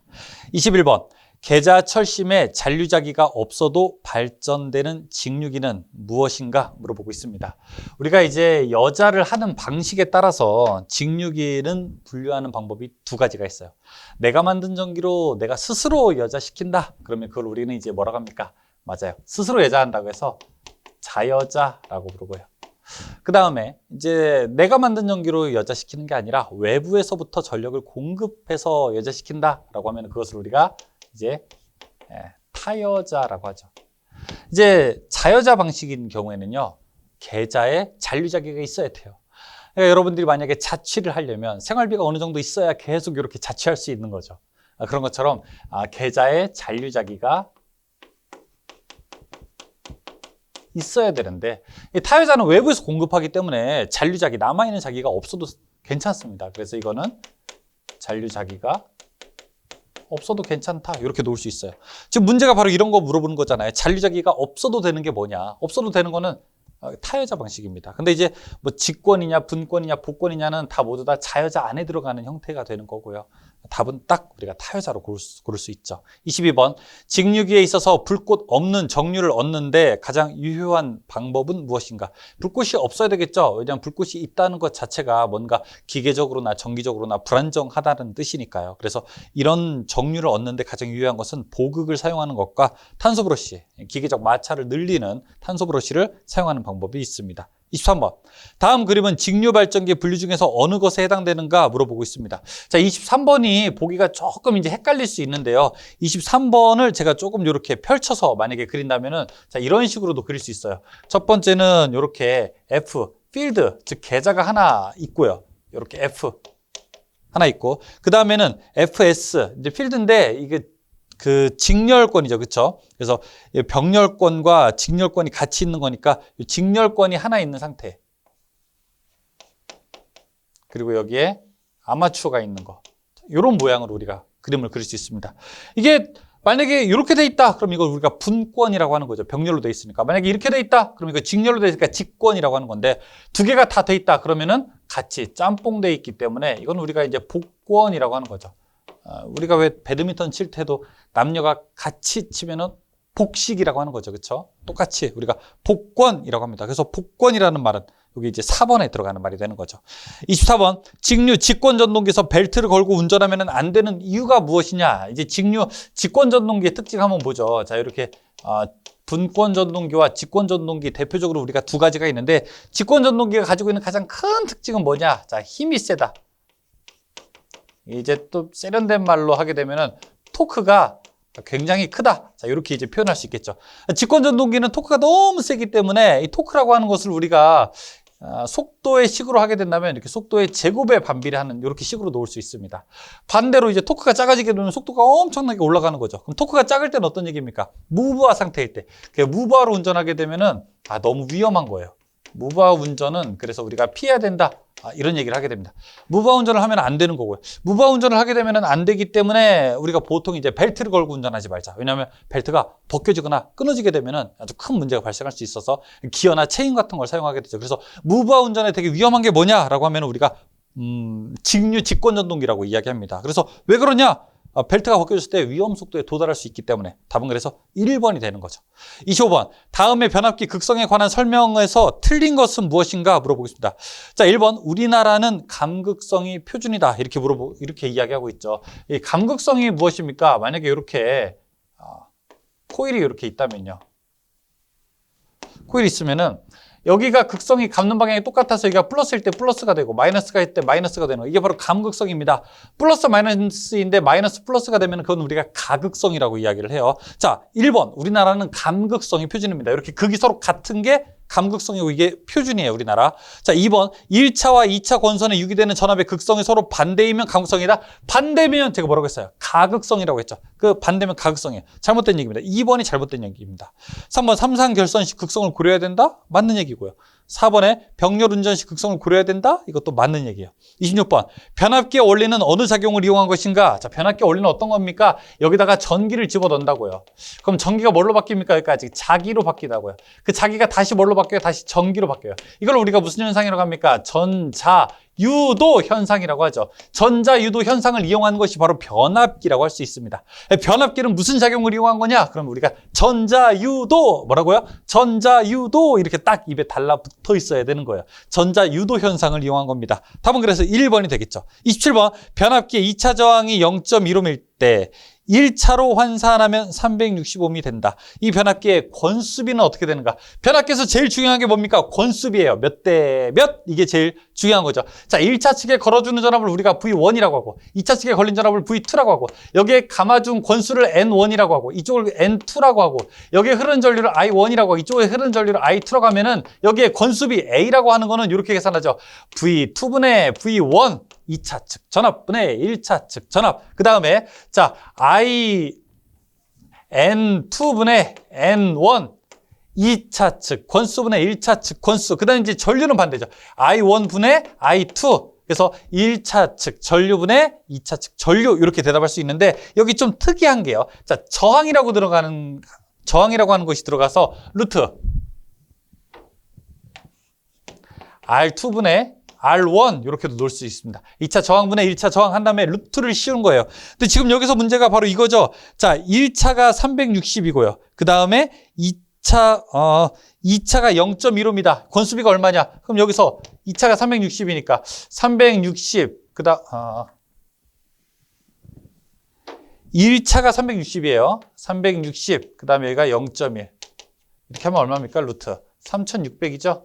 21번 계자 철심에 잔류자기가 없어도 발전되는 직류기는 무엇인가 물어보고 있습니다. 우리가 이제 여자를 하는 방식에 따라서 직류기는 분류하는 방법이 두 가지가 있어요. 내가 만든 전기로 내가 스스로 여자시킨다. 그러면 그걸 우리는 이제 뭐라고 합니까? 맞아요. 스스로 여자한다고 해서 자여자라고 부르고요. 그 다음에 이제 내가 만든 전기로 여자시키는 게 아니라 외부에서부터 전력을 공급해서 여자시킨다라고 하면 그것을 우리가 이제 타여자라고 하죠. 이제 자여자 방식인 경우에는요. 계좌에 잔류자기가 있어야 돼요. 그러니까 여러분들이 만약에 자취를 하려면 생활비가 어느 정도 있어야 계속 이렇게 자취할 수 있는 거죠. 그런 것처럼 계좌에 잔류자기가 있어야 되는데 타여자는 외부에서 공급하기 때문에 잔류자기 남아있는 자기가 없어도 괜찮습니다. 그래서 이거는 잔류자기가 없어도 괜찮다 이렇게 놓을 수 있어요. 지금 문제가 바로 이런 거 물어보는 거잖아요. 잔류자기가 없어도 되는 게 뭐냐. 없어도 되는 거는 타여자 방식입니다. 근데 이제 뭐 직권이냐 분권이냐 복권이냐는 다 모두 다 자여자 안에 들어가는 형태가 되는 거고요. 답은 딱 우리가 타여자로 고를 수 있죠. 22번 직류기에 있어서 불꽃 없는 정류를 얻는데 가장 유효한 방법은 무엇인가? 불꽃이 없어야 되겠죠. 왜냐하면 불꽃이 있다는 것 자체가 뭔가 기계적으로나 정기적으로나 불안정하다는 뜻이니까요. 그래서 이런 정류를 얻는데 가장 유효한 것은 보극을 사용하는 것과 탄소 브러쉬, 기계적 마찰을 늘리는 탄소 브러쉬를 사용하는 방법이 있습니다. 23번. 다음 그림은 직류 발전기 분류 중에서 어느 것에 해당되는가 물어보고 있습니다. 자, 23번이 보기가 조금 이제 헷갈릴 수 있는데요. 23번을 제가 조금 이렇게 펼쳐서 만약에 그린다면은 자, 이런 식으로도 그릴 수 있어요. 첫 번째는 이렇게 F, 필드, 즉 계좌가 하나 있고요. 이렇게 F 하나 있고, 그 다음에는 FS, 이제 필드인데 이게 그 직렬권이죠. 그렇죠? 그래서 병렬권과 직렬권이 같이 있는 거니까 직렬권이 하나 있는 상태. 그리고 여기에 아마추어가 있는 거. 이런 모양으로 우리가 그림을 그릴 수 있습니다. 이게 만약에 이렇게 돼 있다. 그럼 이걸 우리가 분권이라고 하는 거죠. 병렬로 돼 있으니까. 만약에 이렇게 돼 있다. 그럼 이거 직렬로 돼 있으니까 직권이라고 하는 건데 두 개가 다 돼 있다. 그러면은 같이 짬뽕 돼 있기 때문에 이건 우리가 이제 복권이라고 하는 거죠. 우리가 왜 배드민턴 칠 때도 남녀가 같이 치면은 복식이라고 하는 거죠. 그렇죠? 똑같이 우리가 복권이라고 합니다. 그래서 복권이라는 말은 여기 이제 4번에 들어가는 말이 되는 거죠. 24번 직류 직권 전동기에서 벨트를 걸고 운전하면 안 되는 이유가 무엇이냐. 이제 직류 직권 전동기의 특징 한번 보죠. 자, 이렇게 분권 전동기와 직권 전동기 대표적으로 우리가 두 가지가 있는데 직권 전동기가 가지고 있는 가장 큰 특징은 뭐냐. 자, 힘이 세다. 이제 또 세련된 말로 하게 되면은 토크가 굉장히 크다. 자, 이렇게 이제 표현할 수 있겠죠. 직권 전동기는 토크가 너무 세기 때문에 이 토크라고 하는 것을 우리가 속도의 식으로 하게 된다면 이렇게 속도의 제곱에 반비례하는 이렇게 식으로 놓을 수 있습니다. 반대로 이제 토크가 작아지게 되면 속도가 엄청나게 올라가는 거죠. 그럼 토크가 작을 때는 어떤 얘기입니까? 무브화 상태일 때. 무브화로 운전하게 되면은 너무 위험한 거예요. 무브화 운전은 그래서 우리가 피해야 된다. 이런 얘기를 하게 됩니다. 무브화 운전을 하면 안 되는 거고요. 무브화 운전을 하게 되면 안 되기 때문에 우리가 보통 이제 벨트를 걸고 운전하지 말자. 왜냐하면 벨트가 벗겨지거나 끊어지게 되면 아주 큰 문제가 발생할 수 있어서 기어나 체인 같은 걸 사용하게 되죠. 그래서 무브화 운전에 되게 위험한 게 뭐냐라고 하면 우리가 직류 직권전동기라고 이야기합니다. 그래서 왜 그러냐? 벨트가 벗겨졌을 때 위험 속도에 도달할 수 있기 때문에 답은 그래서 1번이 되는 거죠. 25번. 다음에 변압기 극성에 관한 설명에서 틀린 것은 무엇인가 물어보겠습니다. 자, 1번. 우리나라는 감극성이 표준이다. 이렇게 이야기하고 있죠. 이 감극성이 무엇입니까? 만약에 이렇게 코일이 이렇게 있다면요. 코일이 있으면은 여기가 극성이 감는 방향이 똑같아서 여기가 플러스일 때 플러스가 되고 마이너스가 일 때 마이너스가 되는 거. 이게 바로 감극성입니다. 플러스 마이너스인데 마이너스 플러스가 되면 그건 우리가 가극성이라고 이야기를 해요. 자, 1번. 우리나라는 감극성이 표준입니다. 이렇게 극이 서로 같은 게 감극성이고 이게 표준이에요, 우리나라. 자, 2번. 1차와 2차 권선에 유기되는 전압의 극성이 서로 반대이면 감극성이다. 반대면 제가 뭐라고 했어요? 가극성이라고 했죠. 그 반대면 가극성이에요. 잘못된 얘기입니다. 2번이 잘못된 얘기입니다. 3번. 삼상 결선 시 극성을 고려해야 된다? 맞는 얘기고요. 4번에 병렬 운전 시 극성을 고려해야 된다? 이것도 맞는 얘기예요. 26번. 변압기의 원리는 어느 작용을 이용한 것인가? 자, 변압기의 원리는 어떤 겁니까? 여기다가 전기를 집어넣는다고요. 그럼 전기가 뭘로 바뀝니까? 여기까지 자기로 바뀌다고요. 그 자기가 다시 뭘로 바뀌어요? 다시 전기로 바뀌어요. 이걸 우리가 무슨 현상이라고 합니까? 전자유도 현상이라고 하죠. 전자유도 현상을 이용한 것이 바로 변압기라고 할 수 있습니다. 변압기는 무슨 작용을 이용한 거냐? 그럼 우리가 전자유도 뭐라고요? 전자유도 이렇게 딱 입에 달라붙어 있어야 되는 거예요. 전자유도 현상을 이용한 겁니다. 답은 그래서 1번이 되겠죠. 27번. 변압기의 2차 저항이 0.15일 때 1차로 환산하면 365옴이 된다. 이 변압기의 권수비는 어떻게 되는가? 변압기에서 제일 중요한 게 뭡니까? 권수비예요. 몇 대 몇? 이게 제일 중요한 거죠. 자, 1차 측에 걸어주는 전압을 우리가 V1이라고 하고 2차 측에 걸린 전압을 V2라고 하고 여기에 감아준 권수를 N1이라고 하고 이쪽을 N2라고 하고 여기에 흐르는 전류를 I1이라고 하고 이쪽에 흐르는 전류를 I2라고 하면은 여기에 권수비 A라고 하는 거는 이렇게 계산하죠. V2분의 V1 2차 측 전압분의 1차 측 전압. 그 다음에 자 N2분의 N1 2차 측 권수분의 1차 측 권수. 그 다음에 이제 전류는 반대죠. I1분의 I2. 그래서 1차 측 전류분의 2차 측 전류 이렇게 대답할 수 있는데 여기 좀 특이한 게요. 자, 저항이라고 하는 것이 들어가서 루트 R2분의 R1 이렇게도 놓을 수 있습니다. 2차 저항분의 1차 저항 한 다음에 루트를 씌우는 거예요. 근데 지금 여기서 문제가 바로 이거죠. 자, 1차가 360이고요. 그 다음에 2차가 0.15입니다. 권수비가 얼마냐? 그럼 여기서 2차가 360이니까 360 1차가 360이에요. 360 그 다음에 여기가 0.1 이렇게 하면 얼마입니까? 루트 3600이죠.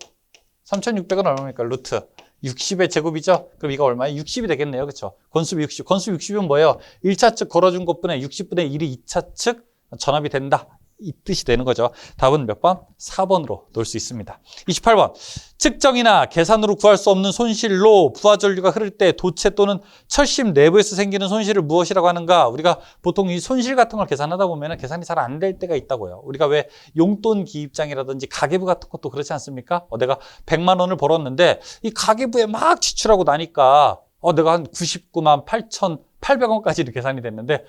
3600은 얼마입니까? 루트 60의 제곱이죠? 그럼 이거 얼마예요? 60이 되겠네요. 그렇죠? 권수비 60. 권수비 60은 뭐예요? 1차 측 걸어준 것분에 60분의 1이 2차 측 전압이 된다. 이 뜻이 되는 거죠. 답은 몇 번? 4번으로 놓을 수 있습니다. 28번. 측정이나 계산으로 구할 수 없는 손실로 부하전류가 흐를 때 도체 또는 철심 내부에서 생기는 손실을 무엇이라고 하는가? 우리가 보통 이 손실 같은 걸 계산하다 보면 계산이 잘 안 될 때가 있다고요. 우리가 왜 용돈 기입장이라든지 가계부 같은 것도 그렇지 않습니까? 내가 100만 원을 벌었는데 이 가계부에 막 지출하고 나니까 내가 한 99만 8,800원까지 계산이 됐는데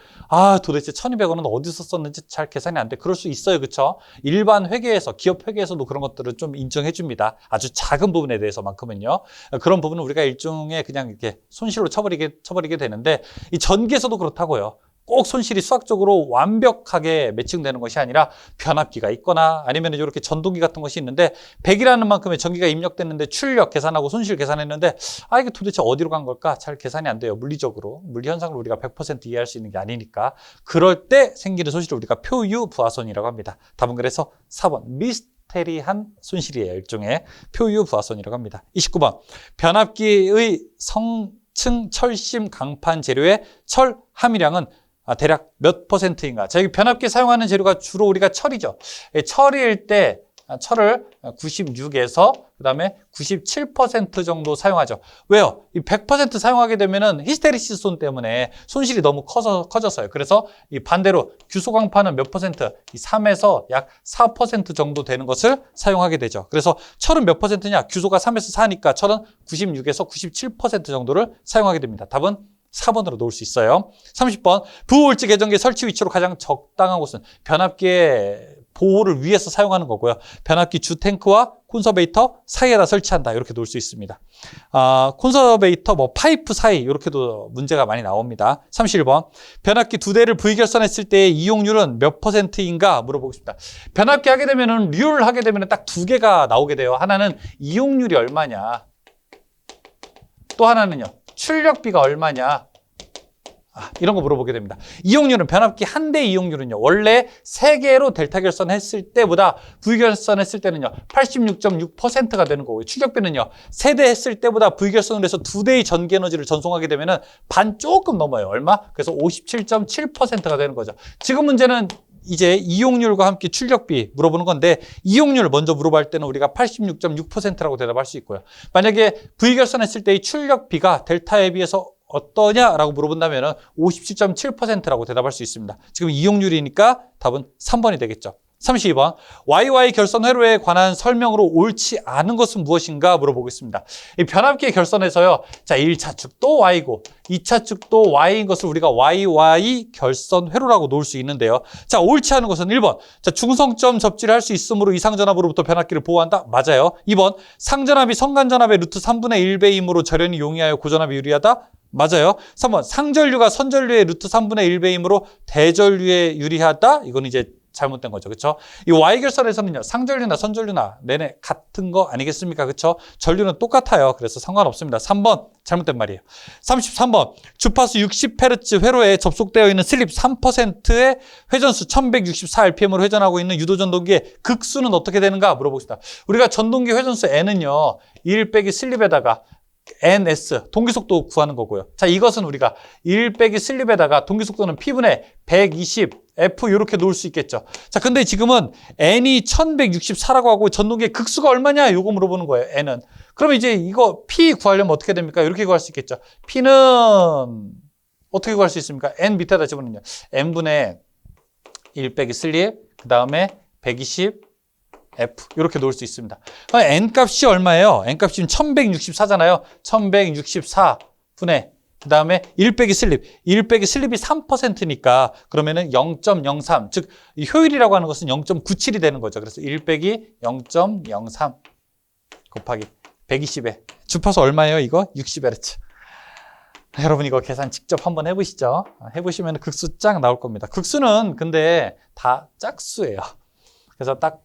도대체 1,200원은 어디서 썼는지 잘 계산이 안 돼. 그럴 수 있어요. 그렇죠? 일반 회계에서, 기업 회계에서도 그런 것들을 좀 인정해 줍니다. 아주 작은 부분에 대해서만큼은요. 그런 부분은 우리가 일종의 그냥 이렇게 손실로 쳐버리게 되는데 이 전기에서도 그렇다고요. 꼭 손실이 수학적으로 완벽하게 매칭되는 것이 아니라 변압기가 있거나 아니면 이렇게 전동기 같은 것이 있는데 100이라는 만큼의 전기가 입력됐는데 출력 계산하고 손실 계산했는데 이게 도대체 어디로 간 걸까? 잘 계산이 안 돼요. 물리적으로. 물리 현상을 우리가 100% 이해할 수 있는 게 아니니까. 그럴 때 생기는 손실을 우리가 표유 부하손이라고 합니다. 답은 그래서 4번 미스테리한 손실이에요. 일종의 표유 부하손이라고 합니다. 29번 변압기의 성층 철심 강판 재료의 철 함유량은 대략 몇 %인가? 자, 여기 변압기에 사용하는 재료가 주로 우리가 철이죠. 철일 때 철을 96에서 그다음에 97% 정도 사용하죠. 왜요? 이 100% 사용하게 되면은 히스테리시스 손 때문에 손실이 너무 커져서요. 그래서 이 반대로 규소 강판은 몇 %? 이 3에서 약 4% 정도 되는 것을 사용하게 되죠. 그래서 철은 몇 %냐? 규소가 3에서 4니까 철은 96에서 97% 정도를 사용하게 됩니다. 답은 4번으로 놓을 수 있어요. 30번. 부호울지 계정기 설치 위치로 가장 적당한 곳은 변압기의 보호를 위해서 사용하는 거고요. 변압기 주 탱크와 콘서베이터 사이에다 설치한다. 이렇게 놓을 수 있습니다. 콘서베이터 파이프 사이 이렇게도 문제가 많이 나옵니다. 31번. 변압기 2대를 V결선했을 때의 이용률은 몇 %인가 물어보겠습니다. 변압기 하게 되면은 률 하게 되면은 딱 2개가 나오게 돼요. 하나는 이용률이 얼마냐. 또 하나는요. 출력비가 얼마냐. 이런 거 물어보게 됩니다. 이용률은 변압기 한 대 이용률은요. 원래 3개로 델타 결선했을 때보다 V결선했을 때는요. 86.6%가 되는 거고요. 출력비는요. 3대 했을 때보다 V결선을 해서 2대의 전기 에너지를 전송하게 되면은 반 조금 넘어요. 얼마? 그래서 57.7%가 되는 거죠. 지금 문제는 이제 이용률과 함께 출력비 물어보는 건데 이용률을 먼저 물어볼 때는 우리가 86.6%라고 대답할 수 있고요. 만약에 V결선했을 때의 출력비가 델타에 비해서 어떠냐라고 물어본다면 57.7%라고 대답할 수 있습니다. 지금 이용률이니까 답은 3번이 되겠죠. 32번. YY 결선 회로에 관한 설명으로 옳지 않은 것은 무엇인가 물어보겠습니다. 이 변압기의 결선에서요. 자, 1차 축도 Y고 2차 축도 Y인 것을 우리가 YY 결선 회로라고 놓을 수 있는데요. 자, 옳지 않은 것은 1번. 자, 중성점 접지를 할 수 있으므로 이상전압으로부터 변압기를 보호한다. 맞아요. 2번. 상전압이 성간전압의 루트 3분의 1배이므로 절연이 용이하여 고전압이 유리하다. 맞아요. 3번. 상전류가 선전류의 루트 3분의 1배이므로 대전류에 유리하다. 이건 이제 잘못된 거죠. 그렇죠? 이 Y결선에서는요. 상전류나 선전류나 내내 같은 거 아니겠습니까? 그렇죠? 전류는 똑같아요. 그래서 상관없습니다. 3번 잘못된 말이에요. 33번. 주파수 60Hz 회로에 접속되어 있는 슬립 3%의 회전수 1164rpm으로 회전하고 있는 유도전동기의 극수는 어떻게 되는가 물어보겠습니다. 우리가 전동기 회전수 N은요. 1 빼기 슬립에다가 NS, 동기속도 구하는 거고요. 자, 이것은 우리가 1 빼기 슬립에다가 동기속도는 P분의 120, F 이렇게 놓을 수 있겠죠. 자, 근데 지금은 N이 1164라고 하고 전동기의 극수가 얼마냐? 요거 물어보는 거예요, N은. 그러면 이제 이거 P 구하려면 어떻게 됩니까? 이렇게 구할 수 있겠죠. P는 어떻게 구할 수 있습니까? N 밑에다 집어넣냐. N분의 1 빼기 슬립, 그 다음에 120, F 이렇게 놓을 수 있습니다. N 값이 얼마예요? N 값이 1164잖아요. 1164분의 그 다음에 1 빼기 슬립. 1 빼기 슬립이 3%니까 그러면은 0.03. 즉, 이 효율이라고 하는 것은 0.97이 되는 거죠. 그래서 1 빼기 0.03 곱하기 120에. 주파수 얼마예요? 이거? 60Hz. 여러분 이거 계산 직접 한번 해보시죠. 해보시면 극수 쫙 나올 겁니다. 극수는 근데 다 짝수예요. 그래서 딱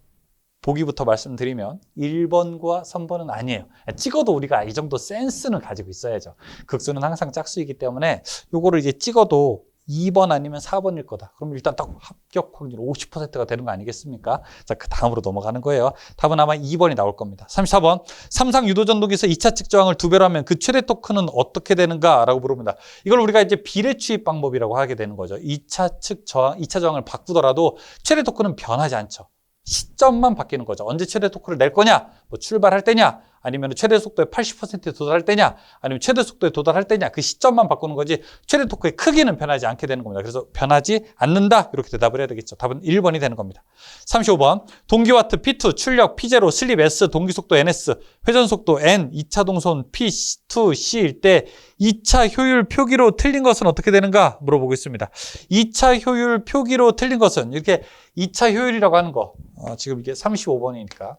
보기부터 말씀드리면 1번과 3번은 아니에요. 찍어도 우리가 이 정도 센스는 가지고 있어야죠. 극수는 항상 짝수이기 때문에 요거를 이제 찍어도 2번 아니면 4번일 거다. 그럼 일단 딱 합격 확률 50%가 되는 거 아니겠습니까? 자, 그 다음으로 넘어가는 거예요. 답은 아마 2번이 나올 겁니다. 34번. 삼상 유도전동기에서 2차 측 저항을 2배로 하면 그 최대 토크는 어떻게 되는가? 라고 물어봅니다. 이걸 우리가 이제 비례 추입 방법이라고 하게 되는 거죠. 2차 측 저항, 2차 저항을 바꾸더라도 최대 토크는 변하지 않죠. 시점만 바뀌는 거죠. 언제 최대 토크를 낼 거냐? 뭐 출발할 때냐? 아니면 최대 속도의 80%에 도달할 때냐? 아니면 최대 속도에 도달할 때냐? 그 시점만 바꾸는 거지 최대 토크의 크기는 변하지 않게 되는 겁니다. 그래서 변하지 않는다. 이렇게 대답을 해야 되겠죠. 답은 1번이 되는 겁니다. 35번. 동기와트 P2, 출력 P0, 슬립 S, 동기속도 NS, 회전속도 N, 2차 동선 P2, C일 때 2차 효율 표기로 틀린 것은 어떻게 되는가 물어보겠습니다. 2차 효율 표기로 틀린 것은 이렇게 2차 효율이라고 하는 거 지금 이게 35번이니까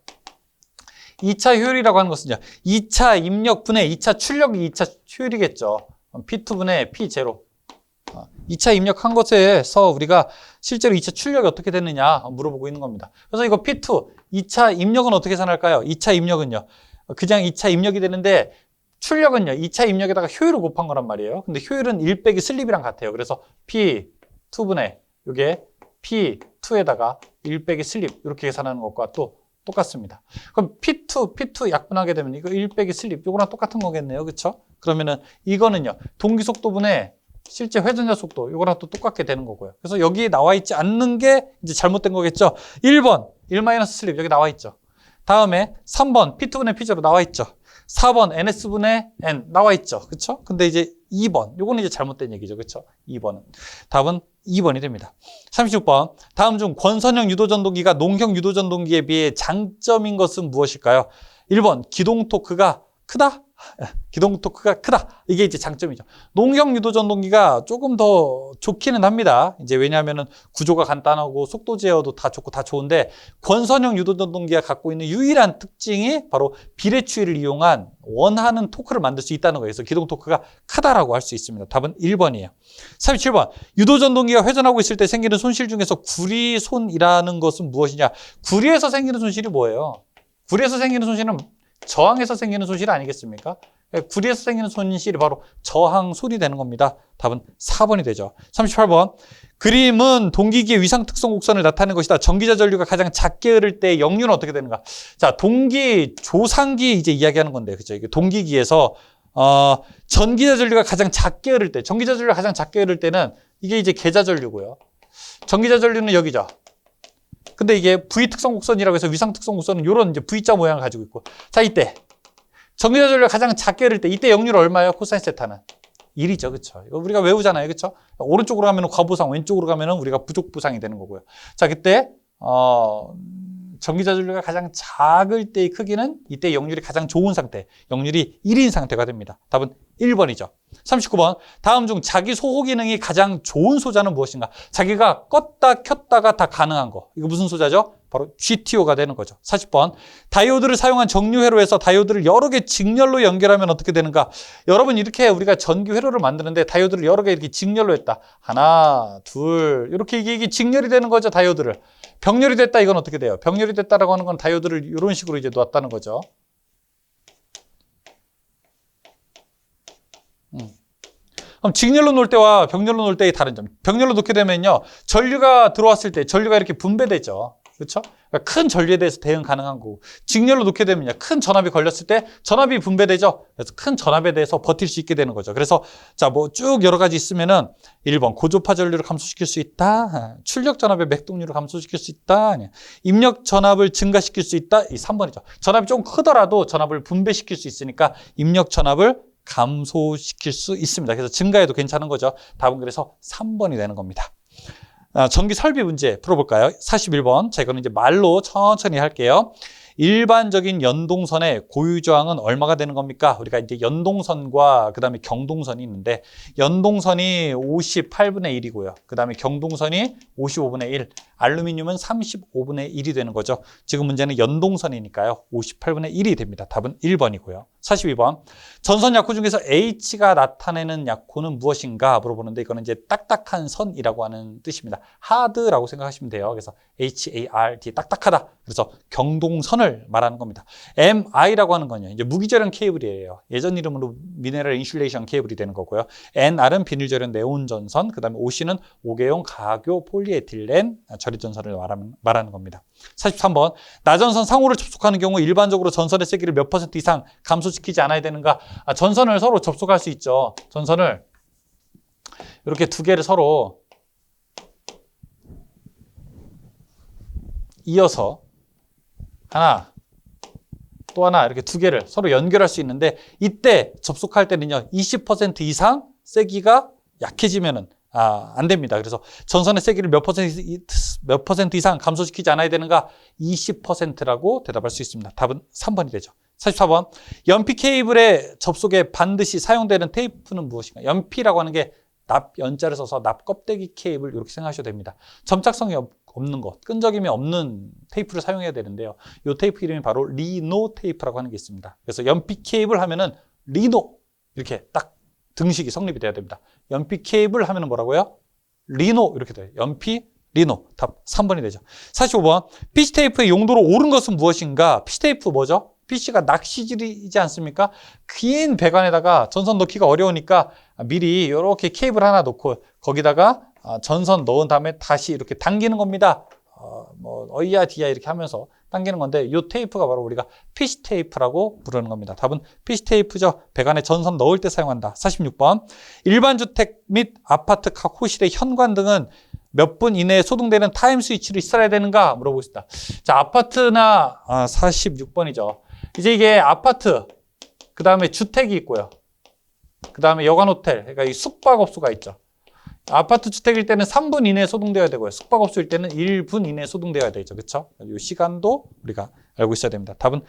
2차 효율이라고 하는 것은요. 2차 입력분의 2차 출력이 2차 효율이겠죠. P2분의 P0. 2차 입력한 것에서 우리가 실제로 2차 출력이 어떻게 됐느냐 물어보고 있는 겁니다. 그래서 이거 P2, 2차 입력은 어떻게 계산할까요? 2차 입력은요. 그냥 2차 입력이 되는데 출력은요. 2차 입력에다가 효율을 곱한 거란 말이에요. 근데 효율은 1 빼기 슬립이랑 같아요. 그래서 P2분의 이게 P2에다가 1 빼기 슬립 이렇게 계산하는 것과 또 똑같습니다. 그럼 P2 약분하게 되면 이거 1 빼기 슬립 이거랑 똑같은 거겠네요. 그렇죠? 그러면은 이거는요. 동기 속도분의 실제 회전자 속도 이거랑 또 똑같게 되는 거고요. 그래서 여기 나와 있지 않는 게 이제 잘못된 거겠죠. 1번 1- 슬립 여기 나와 있죠. 다음에 3번 P2분의 P0 나와 있죠. 4번 NS분의 N 나와 있죠. 그렇죠? 근데 이제 2번 요거는 이제 잘못된 얘기죠. 그렇죠? 2번은 답은 2번이 됩니다. 36번. 다음 중 권선형 유도전동기가 농형 유도전동기에 비해 장점인 것은 무엇일까요? 1번. 기동 토크가 크다? 기동 토크가 크다. 이게 이제 장점이죠. 농형 유도 전동기가 조금 더 좋기는 합니다. 이제 왜냐하면은 구조가 간단하고 속도 제어도 다 좋고 다 좋은데 권선형 유도 전동기가 갖고 있는 유일한 특징이 바로 비례추위를 이용한 원하는 토크를 만들 수 있다는 거예요. 그래서 기동 토크가 크다라고 할 수 있습니다. 답은 1번이에요. 37번. 유도 전동기가 회전하고 있을 때 생기는 손실 중에서 구리손이라는 것은 무엇이냐? 구리에서 생기는 손실이 뭐예요? 구리에서 생기는 손실은 저항에서 생기는 손실 아니겠습니까? 구리에서 생기는 손실이 바로 저항손이 되는 겁니다. 답은 4번이 되죠. 38번. 그림은 동기기의 위상 특성 곡선을 나타내는 것이다. 전기자 전류가 가장 작게 흐를 때 역류는 어떻게 되는가? 자, 동기, 조상기 이제 이야기하는 건데, 그죠? 이게 동기기에서, 전기자 전류가 가장 작게 흐를 때, 전기자 전류가 가장 작게 흐를 때는 이게 이제 계자 전류고요. 전기자 전류는 여기죠. 근데 이게 V 특성 곡선이라고 해서 위상 특성 곡선은 이런 이제 V자 모양을 가지고 있고. 자, 이때. 전기자 전류가 가장 작게 흐를 때, 이때 역률 얼마예요? 코사인 세타는? 1이죠. 그쵸? 이거 우리가 외우잖아요. 그쵸? 오른쪽으로 가면 과부상, 왼쪽으로 가면 우리가 부족부상이 되는 거고요. 자, 그때, 전기자 전류가 가장 작을 때의 크기는 이때 역률이 가장 좋은 상태, 역률이 1인 상태가 됩니다. 답은 1번이죠. 39번. 다음 중 자기 소호 기능이 가장 좋은 소자는 무엇인가? 자기가 껐다 켰다가 다 가능한 거. 이거 무슨 소자죠? 바로 GTO가 되는 거죠. 40번. 다이오드를 사용한 정류회로에서 다이오드를 여러 개 직렬로 연결하면 어떻게 되는가? 여러분 이렇게 우리가 전기 회로를 만드는데 다이오드를 여러 개 이렇게 직렬로 했다. 하나, 둘 이렇게 이게 직렬이 되는 거죠. 다이오드를. 병렬이 됐다. 이건 어떻게 돼요? 병렬이 됐다라고 하는 건 다이오드를 이런 식으로 이제 놓았다는 거죠. 그럼 직렬로 놓을 때와 병렬로 놓을 때의 다른 점. 병렬로 놓게 되면요. 전류가 들어왔을 때 전류가 이렇게 분배되죠. 그렇죠? 그러니까 큰 전류에 대해서 대응 가능한 거고. 직렬로 놓게 되면요. 큰 전압이 걸렸을 때 전압이 분배되죠. 그래서 큰 전압에 대해서 버틸 수 있게 되는 거죠. 그래서 자, 뭐 쭉 여러 가지 있으면은 1번 고조파 전류를 감소시킬 수 있다. 출력 전압의 맥동률을 감소시킬 수 있다. 입력 전압을 증가시킬 수 있다. 이 3번이죠. 전압이 좀 크더라도 전압을 분배시킬 수 있으니까 입력 전압을 감소시킬 수 있습니다. 그래서 증가해도 괜찮은 거죠. 답은 그래서 3번이 되는 겁니다. 전기 설비 문제 풀어볼까요? 41번. 자, 이거는 이제 말로 천천히 할게요. 일반적인 연동선의 고유 저항은 얼마가 되는 겁니까? 우리가 이제 연동선과 그 다음에 경동선이 있는데, 연동선이 58분의 1이고요. 그 다음에 경동선이 55분의 1, 알루미늄은 35분의 1이 되는 거죠. 지금 문제는 연동선이니까요. 58분의 1이 됩니다. 답은 1번이고요. 42번. 전선 약호 중에서 H가 나타내는 약호는 무엇인가 물어보는데, 이거는 이제 딱딱한 선이라고 하는 뜻입니다. 하드라고 생각하시면 돼요. 그래서 HARD, 딱딱하다. 그래서 경동선을 말하는 겁니다. MI라고 하는 건요, 이제 무기절연 케이블이에요. 예전 이름으로 미네랄 인슐레이션 케이블이 되는 거고요. NR은 비닐절연 네온 전선, 그 다음에 OC는 오개용 가교 폴리에틸렌 절입 전선을 말하는 겁니다. 43번. 나전선 상호를 접촉하는 경우 일반적으로 전선의 세기를 몇 % 이상 감소시키지 않아야 되는가? 전선을 서로 접속할 수 있죠. 전선을 이렇게 두 개를 서로 이어서 하나, 또 하나 이렇게 두 개를 서로 연결할 수 있는데, 이때 접속할 때는요 20% 이상 세기가 약해지면은 안 됩니다. 그래서 전선의 세기를 몇 퍼센트 이상 감소시키지 않아야 되는가? 20%라고 대답할 수 있습니다. 답은 3번이 되죠. 44번. 연피 케이블의 접속에 반드시 사용되는 테이프는 무엇인가? 연피라고 하는 게 납 연자를 써서 납 껍데기 케이블 이렇게 생각하셔도 됩니다. 점착성이 없는 것, 끈적임이 없는 테이프를 사용해야 되는데요. 이 테이프 이름이 바로 리노 테이프라고 하는 게 있습니다. 그래서 연피 케이블 하면은 리노 이렇게 딱 등식이 성립이 돼야 됩니다. 연피 케이블 하면은 뭐라고요? 리노 이렇게 돼요. 연피 리노. 답 3번이 되죠. 45번. PC 테이프의 용도로 옳은 것은 무엇인가? PC 테이프 뭐죠? PC가 낚시질이지 않습니까? 긴 배관에다가 전선 넣기가 어려우니까 미리 이렇게 케이블 하나 놓고 거기다가 전선 넣은 다음에 다시 이렇게 당기는 겁니다. 뭐 어이야 디야 이렇게 하면서 당기는 건데, 이 테이프가 바로 우리가 PC 테이프라고 부르는 겁니다. 답은 PC 테이프죠. 배관에 전선 넣을 때 사용한다. 46번. 일반 주택 및 아파트 각 호실의 현관 등은 몇 분 이내에 소등되는 타임 스위치를 있어야 되는가 물어보겠습니다. 자, 아파트나 46번이죠. 이제 이게 아파트, 그 다음에 주택이 있고요. 그 다음에 여관 호텔, 그러니까 이 숙박업소가 있죠. 아파트 주택일 때는 3분 이내에 소등되어야 되고요. 숙박업소일 때는 1분 이내에 소등되어야 되죠. 그렇죠? 이 시간도 우리가 알고 있어야 됩니다. 답은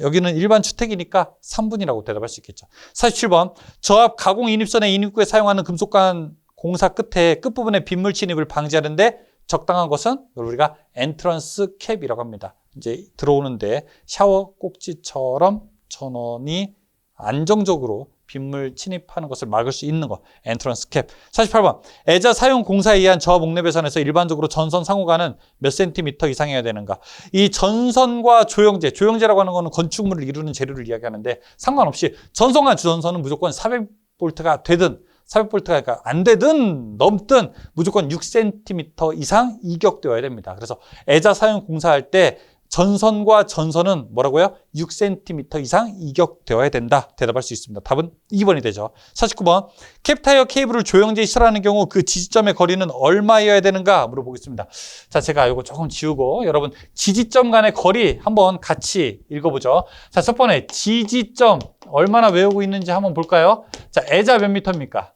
여기는 일반 주택이니까 3분이라고 대답할 수 있겠죠. 47번 저압 가공 인입선의 인입구에 사용하는 금속관 공사 끝부분에 빗물 침입을 방지하는데 적당한 것은 우리가 엔트런스 캡이라고 합니다. 이제 들어오는데 샤워 꼭지처럼 전원이 안정적으로 빗물 침입하는 것을 막을 수 있는 것, 엔트런스 캡. 48번 애자 사용 공사에 의한 저압 옥내 배선에서 일반적으로 전선 상호간은 몇 센티미터 이상이어야 되는가? 이 전선과 조영제라고 하는 것은 건축물을 이루는 재료를 이야기하는데 상관없이 전선과 주전선은 무조건 400볼트가 되든 400볼트가 안 되든 넘든 무조건 6cm 이상 이격되어야 됩니다. 그래서 애자 사용 공사할 때 전선과 전선은 뭐라고요? 6cm 이상 이격되어야 된다. 대답할 수 있습니다. 답은 2번이 되죠. 49번 캡타이어 케이블을 조영제에 시설하는 경우 그 지지점의 거리는 얼마여야 되는가 물어보겠습니다. 자, 제가 이거 조금 지우고 여러분 지지점 간의 거리 한번 같이 읽어보죠. 자, 첫 번째 지지점 얼마나 외우고 있는지 한번 볼까요? 자, 애자 몇 미터입니까?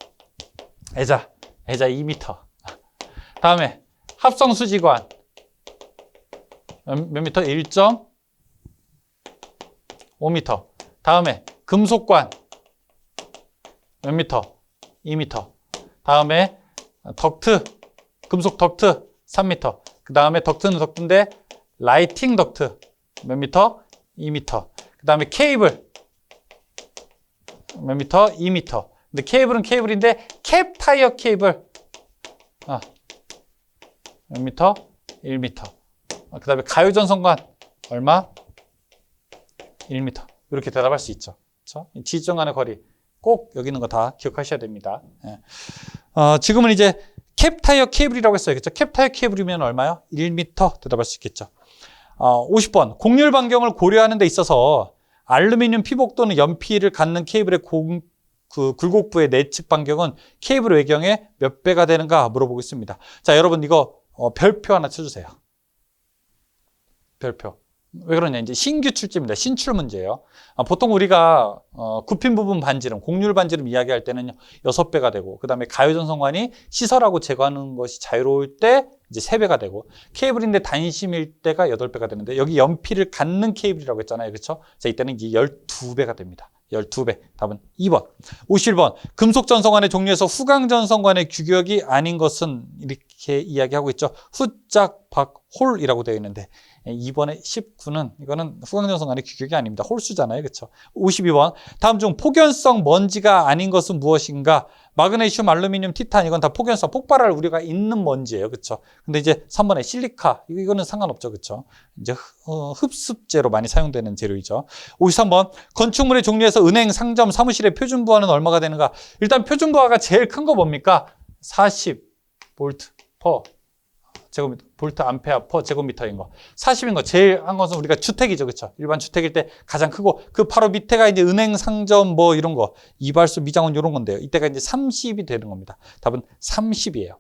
애자 2m. 다음에 합성수지관 몇 미터? 1.5m. 다음에 금속관 몇 미터? 2m. 다음에 덕트, 금속 덕트 3m. 그 다음에 덕트는 덕트인데 라이팅 덕트 몇 미터? 2m. 그 다음에 케이블 몇 미터? 2m. 근데 케이블은 케이블인데 캡타이어 케이블 몇 미터? 1m. 그 다음에 가요전선관 얼마? 1m. 이렇게 대답할 수 있죠. 그렇죠? 지지점 간의 거리 꼭 여기 있는 거 다 기억하셔야 됩니다. 예. 지금은 이제 캡타이어 케이블이라고 했어요. 그렇죠? 캡타이어 케이블이면 얼마요? 1m 대답할 수 있겠죠. 50번 곡률 반경을 고려하는 데 있어서 알루미늄 피복 또는 연피를 갖는 케이블의 굴곡부의 내측 반경은 케이블 외경의 몇 배가 되는가 물어보겠습니다. 자, 여러분 이거 별표 하나 쳐주세요. 별표. 왜 그러냐? 이제 신규 출제입니다. 신출 문제예요. 보통 우리가 굽힌 부분 반지름, 곡률 반지름 이야기할 때는 6배가 되고, 그 다음에 가요전선관이 시설하고 제거하는 것이 자유로울 때 이제 3배가 되고, 케이블인데 단심일 때가 8배가 되는데, 여기 연피를 갖는 케이블이라고 했잖아요. 그렇죠? 자, 이때는 이게 12배가 됩니다. 12배. 답은 2번. 51번. 금속전선관의 종류에서 후광전선관의 규격이 아닌 것은 이렇게 이야기하고 있죠. 후짝, 박, 홀이라고 되어 있는데 2번의 19는 이거는 후광전선관의 규격이 아닙니다. 홀수잖아요. 그렇죠? 52번. 다음 중 폭연성 먼지가 아닌 것은 무엇인가? 마그네슘, 알루미늄, 티탄 이건 다 폭연성, 폭발할 우려가 있는 먼지예요. 그렇죠? 근데 이제 3번에 실리카 이거는 상관없죠. 그렇죠? 이제 흡습제로 많이 사용되는 재료이죠. 53번. 건축물의 종류에서 은행, 상점, 사무실의 표준부하는 얼마가 되는가? 일단 표준부하가 제일 큰 거 뭡니까? 40 볼트 퍼 제곱미터, 볼트 암페어 퍼 제곱미터인 거. 40인 거 제일 한 것은 우리가 주택이죠. 그렇죠? 일반 주택일 때 가장 크고 그 바로 밑에가 이제 은행, 상점 뭐 이런 거, 이발소, 미장원 이런 건데요. 이때가 이제 30이 되는 겁니다. 답은 30이에요.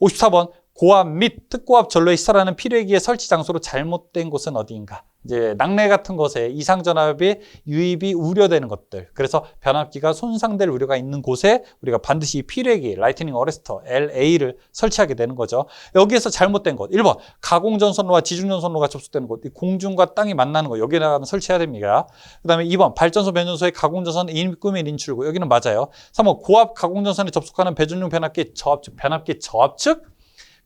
54번. 고압 및 특고압 전로에 시설하는 필요기의 설치 장소로 잘못된 곳은 어디인가? 이제 낙뢰 같은 것에 이상전압의 유입이 우려되는 것들. 그래서 변압기가 손상될 우려가 있는 곳에 우리가 반드시 필요기, 라이트닝 어레스터, LA를 설치하게 되는 거죠. 여기에서 잘못된 것. 1번, 가공전선로와 지중전선로가 접속되는 곳. 공중과 땅이 만나는 거. 여기에다가 설치해야 됩니다. 그 다음에 2번, 발전소, 변전소의 가공전선 인입구 및 인출구. 여기는 맞아요. 3번, 고압 가공전선에 접속하는 배전용 변압기 저압측. 변압기 저압측?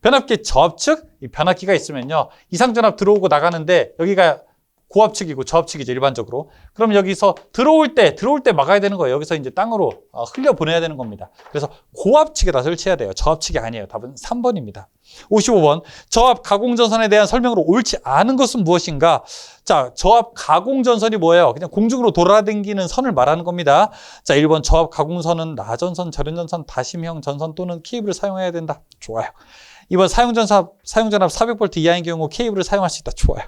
변압기 저압측? 이 변압기가 있으면요. 이상전압 들어오고 나가는데 여기가 고압측이고 저압측이죠, 일반적으로. 그럼 여기서 들어올 때 막아야 되는 거예요. 여기서 이제 땅으로 흘려 보내야 되는 겁니다. 그래서 고압측에다 설치해야 돼요. 저압측이 아니에요. 답은 3번입니다. 55번. 저압 가공전선에 대한 설명으로 옳지 않은 것은 무엇인가? 자, 저압 가공전선이 뭐예요? 그냥 공중으로 돌아다니는 선을 말하는 겁니다. 자, 1번 저압 가공선은 나전선, 절연전선, 다심형 전선 또는 케이블을 사용해야 된다. 좋아요. 2번 사용전압 400V 이하인 경우 케이블을 사용할 수 있다. 좋아요.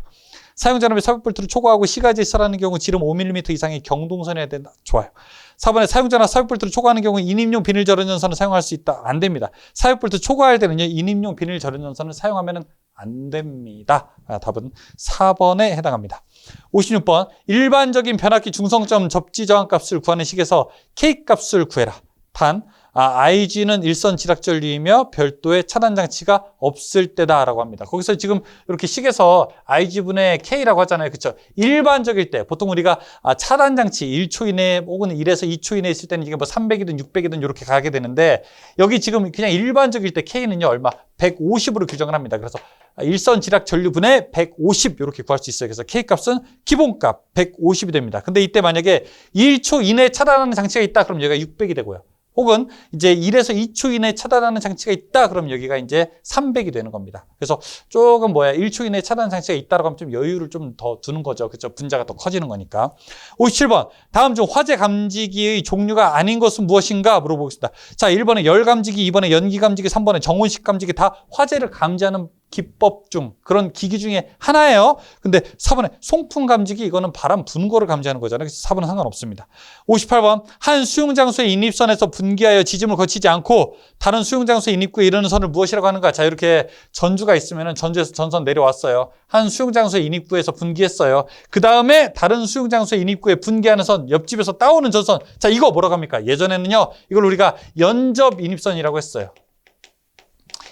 사용전압이 400V를 초과하고 시가지에 시설하는 경우 지름 5mm 이상의 경동선이어야 된다. 좋아요. 4번에 사용전압 400V를 초과하는 경우 인입용 비닐 절연전선을 사용할 수 있다. 안 됩니다. 400V 초과할 때는요. 인입용 비닐 절연전선을 사용하면 안 됩니다. 답은 4번에 해당합니다. 56번. 일반적인 변압기 중성점 접지 저항 값을 구하는 식에서 K 값을 구해라. 단 IG는 일선 지락전류이며 별도의 차단장치가 없을 때다라고 합니다. 거기서 지금 이렇게 식에서 IG분의 K라고 하잖아요. 그렇죠? 일반적일 때 보통 우리가 차단장치 1초 이내 혹은 1에서 2초 이내에 있을 때는 이게 뭐 300이든 600이든 이렇게 가게 되는데 여기 지금 그냥 일반적일 때 K는요 얼마? 150으로 규정을 합니다. 그래서 일선 지락 전류분의 150 이렇게 구할 수 있어요. 그래서 K값은 기본값 150이 됩니다. 근데 이때 만약에 1초 이내에 차단하는 장치가 있다 그럼 여기가 600이 되고요. 혹은 이제 1에서 2초 이내에 차단하는 장치가 있다 그럼 여기가 이제 300이 되는 겁니다. 그래서 조금 1초 이내에 차단 장치가 있다라고 하면 좀 여유를 좀 더 두는 거죠. 그렇죠? 분자가 더 커지는 거니까. 57번. 다음 중 화재 감지기의 종류가 아닌 것은 무엇인가 물어보겠습니다. 자, 1번에 열 감지기, 2번에 연기 감지기, 3번에 정온식 감지기 다 화재를 감지하는 기법 중 그런 기기 중에 하나예요. 근데 4번에 송풍 감지기 이거는 바람 부는 거를 감지하는 거잖아요. 그래서 4번은 상관없습니다. 58번 한 수용장소의 인입선에서 분기하여 지점을 거치지 않고 다른 수용장소의 인입구에 이르는 선을 무엇이라고 하는가? 자, 이렇게 전주가 있으면 전주에서 전선 내려왔어요. 한 수용장소의 인입구에서 분기했어요. 그 다음에 다른 수용장소의 인입구에 분기하는 선, 옆집에서 따오는 전선. 자, 이거 뭐라고 합니까? 예전에는요 이걸 우리가 연접 인입선이라고 했어요.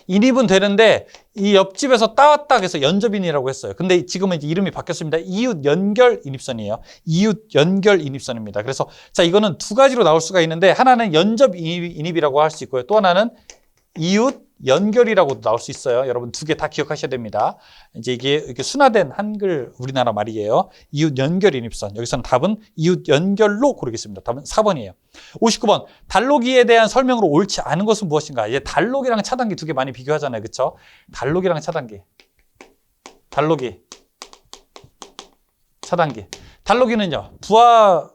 인입은 되는데 이 옆집에서 따왔다 해서 연접인이라고 했어요. 근데 지금은 이제 이름이 바뀌었습니다. 이웃 연결 인입선이에요. 이웃 연결 인입선입니다. 그래서 자, 이거는 두 가지로 나올 수가 있는데 하나는 연접 인입이라고 할 수 있고요. 또 하나는 이웃 연결이라고도 나올 수 있어요. 여러분 두 개 다 기억하셔야 됩니다. 이제 이게 이렇게 순화된 한글 우리나라 말이에요. 이웃 연결 인입선. 여기서는 답은 이웃 연결로 고르겠습니다. 답은 4번이에요. 59번. 단로기에 대한 설명으로 옳지 않은 것은 무엇인가? 이제 단로기랑 차단기 두 개 많이 비교하잖아요. 그렇죠? 단로기랑 차단기. 단로기. 차단기. 단로기는요. 부하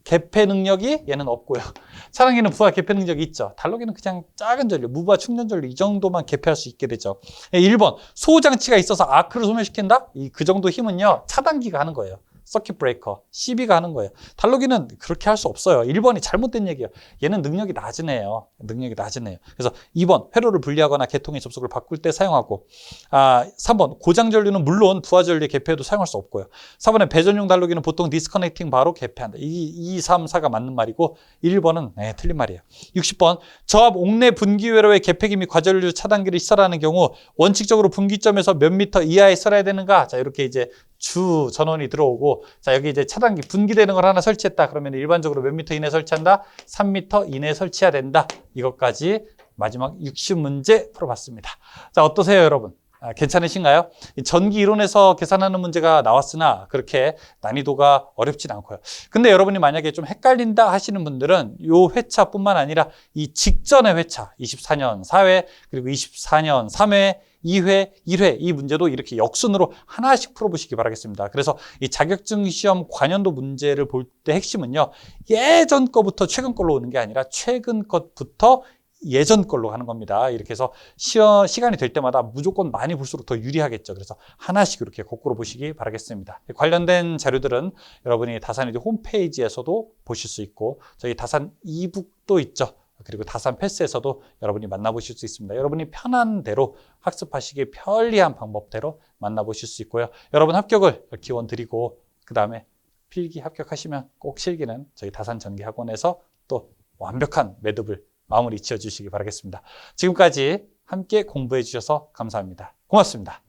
개폐 능력이 얘는 없고요. 차단기는 부하 개폐 능력이 있죠. 단로기는 그냥 작은 전류, 무부하 충전 전류 이 정도만 개폐할 수 있게 되죠. 1번, 소장치가 있어서 아크를 소멸시킨다? 그 정도 힘은요, 차단기가 하는 거예요. 서킷 브레이커, CB가 하는 거예요. 단로기는 그렇게 할 수 없어요. 1번이 잘못된 얘기예요. 얘는 능력이 낮은 애예요. 능력이 낮은 애예요. 그래서 2번, 회로를 분리하거나 개통의 접속을 바꿀 때 사용하고 3번, 고장 전류는 물론 부하 전류의 개폐에도 사용할 수 없고요. 4번에 배전용 단로기는 보통 디스커넥팅 바로 개폐한다. 2, 3, 4가 맞는 말이고 1번은 틀린 말이에요. 60번, 저압 옥내 분기 회로의 개폐기 및 과전류 차단기를 시설하는 경우 원칙적으로 분기점에서 몇 미터 이하에 설해야 되는가? 자, 이렇게 이제 주 전원이 들어오고 자, 여기 이제 차단기 분기되는 걸 하나 설치했다. 그러면 일반적으로 몇 미터 이내에 설치한다? 3미터 이내에 설치해야 된다. 이것까지 마지막 60문제 풀어봤습니다. 자, 어떠세요, 여러분? 괜찮으신가요? 전기 이론에서 계산하는 문제가 나왔으나 그렇게 난이도가 어렵진 않고요. 근데 여러분이 만약에 좀 헷갈린다 하시는 분들은 요 회차뿐만 아니라 이 직전의 회차 24년 4회 그리고 24년 3회 2회, 1회 이 문제도 이렇게 역순으로 하나씩 풀어보시기 바라겠습니다. 그래서 이 자격증 시험 관연도 문제를 볼 때 핵심은요. 예전 거부터 최근 걸로 오는 게 아니라 최근 것부터 예전 걸로 하는 겁니다. 이렇게 해서 시간이 될 때마다 무조건 많이 볼수록 더 유리하겠죠. 그래서 하나씩 이렇게 거꾸로 보시기 바라겠습니다. 관련된 자료들은 여러분이 다산이드 홈페이지에서도 보실 수 있고 저희 다산 이북도 있죠. 그리고 다산 패스에서도 여러분이 만나보실 수 있습니다. 여러분이 편한 대로 학습하시기 편리한 방법대로 만나보실 수 있고요. 여러분 합격을 기원 드리고 그 다음에 필기 합격하시면 꼭 실기는 저희 다산전기학원에서 또 완벽한 매듭을 마무리 지어주시기 바라겠습니다. 지금까지 함께 공부해 주셔서 감사합니다. 고맙습니다.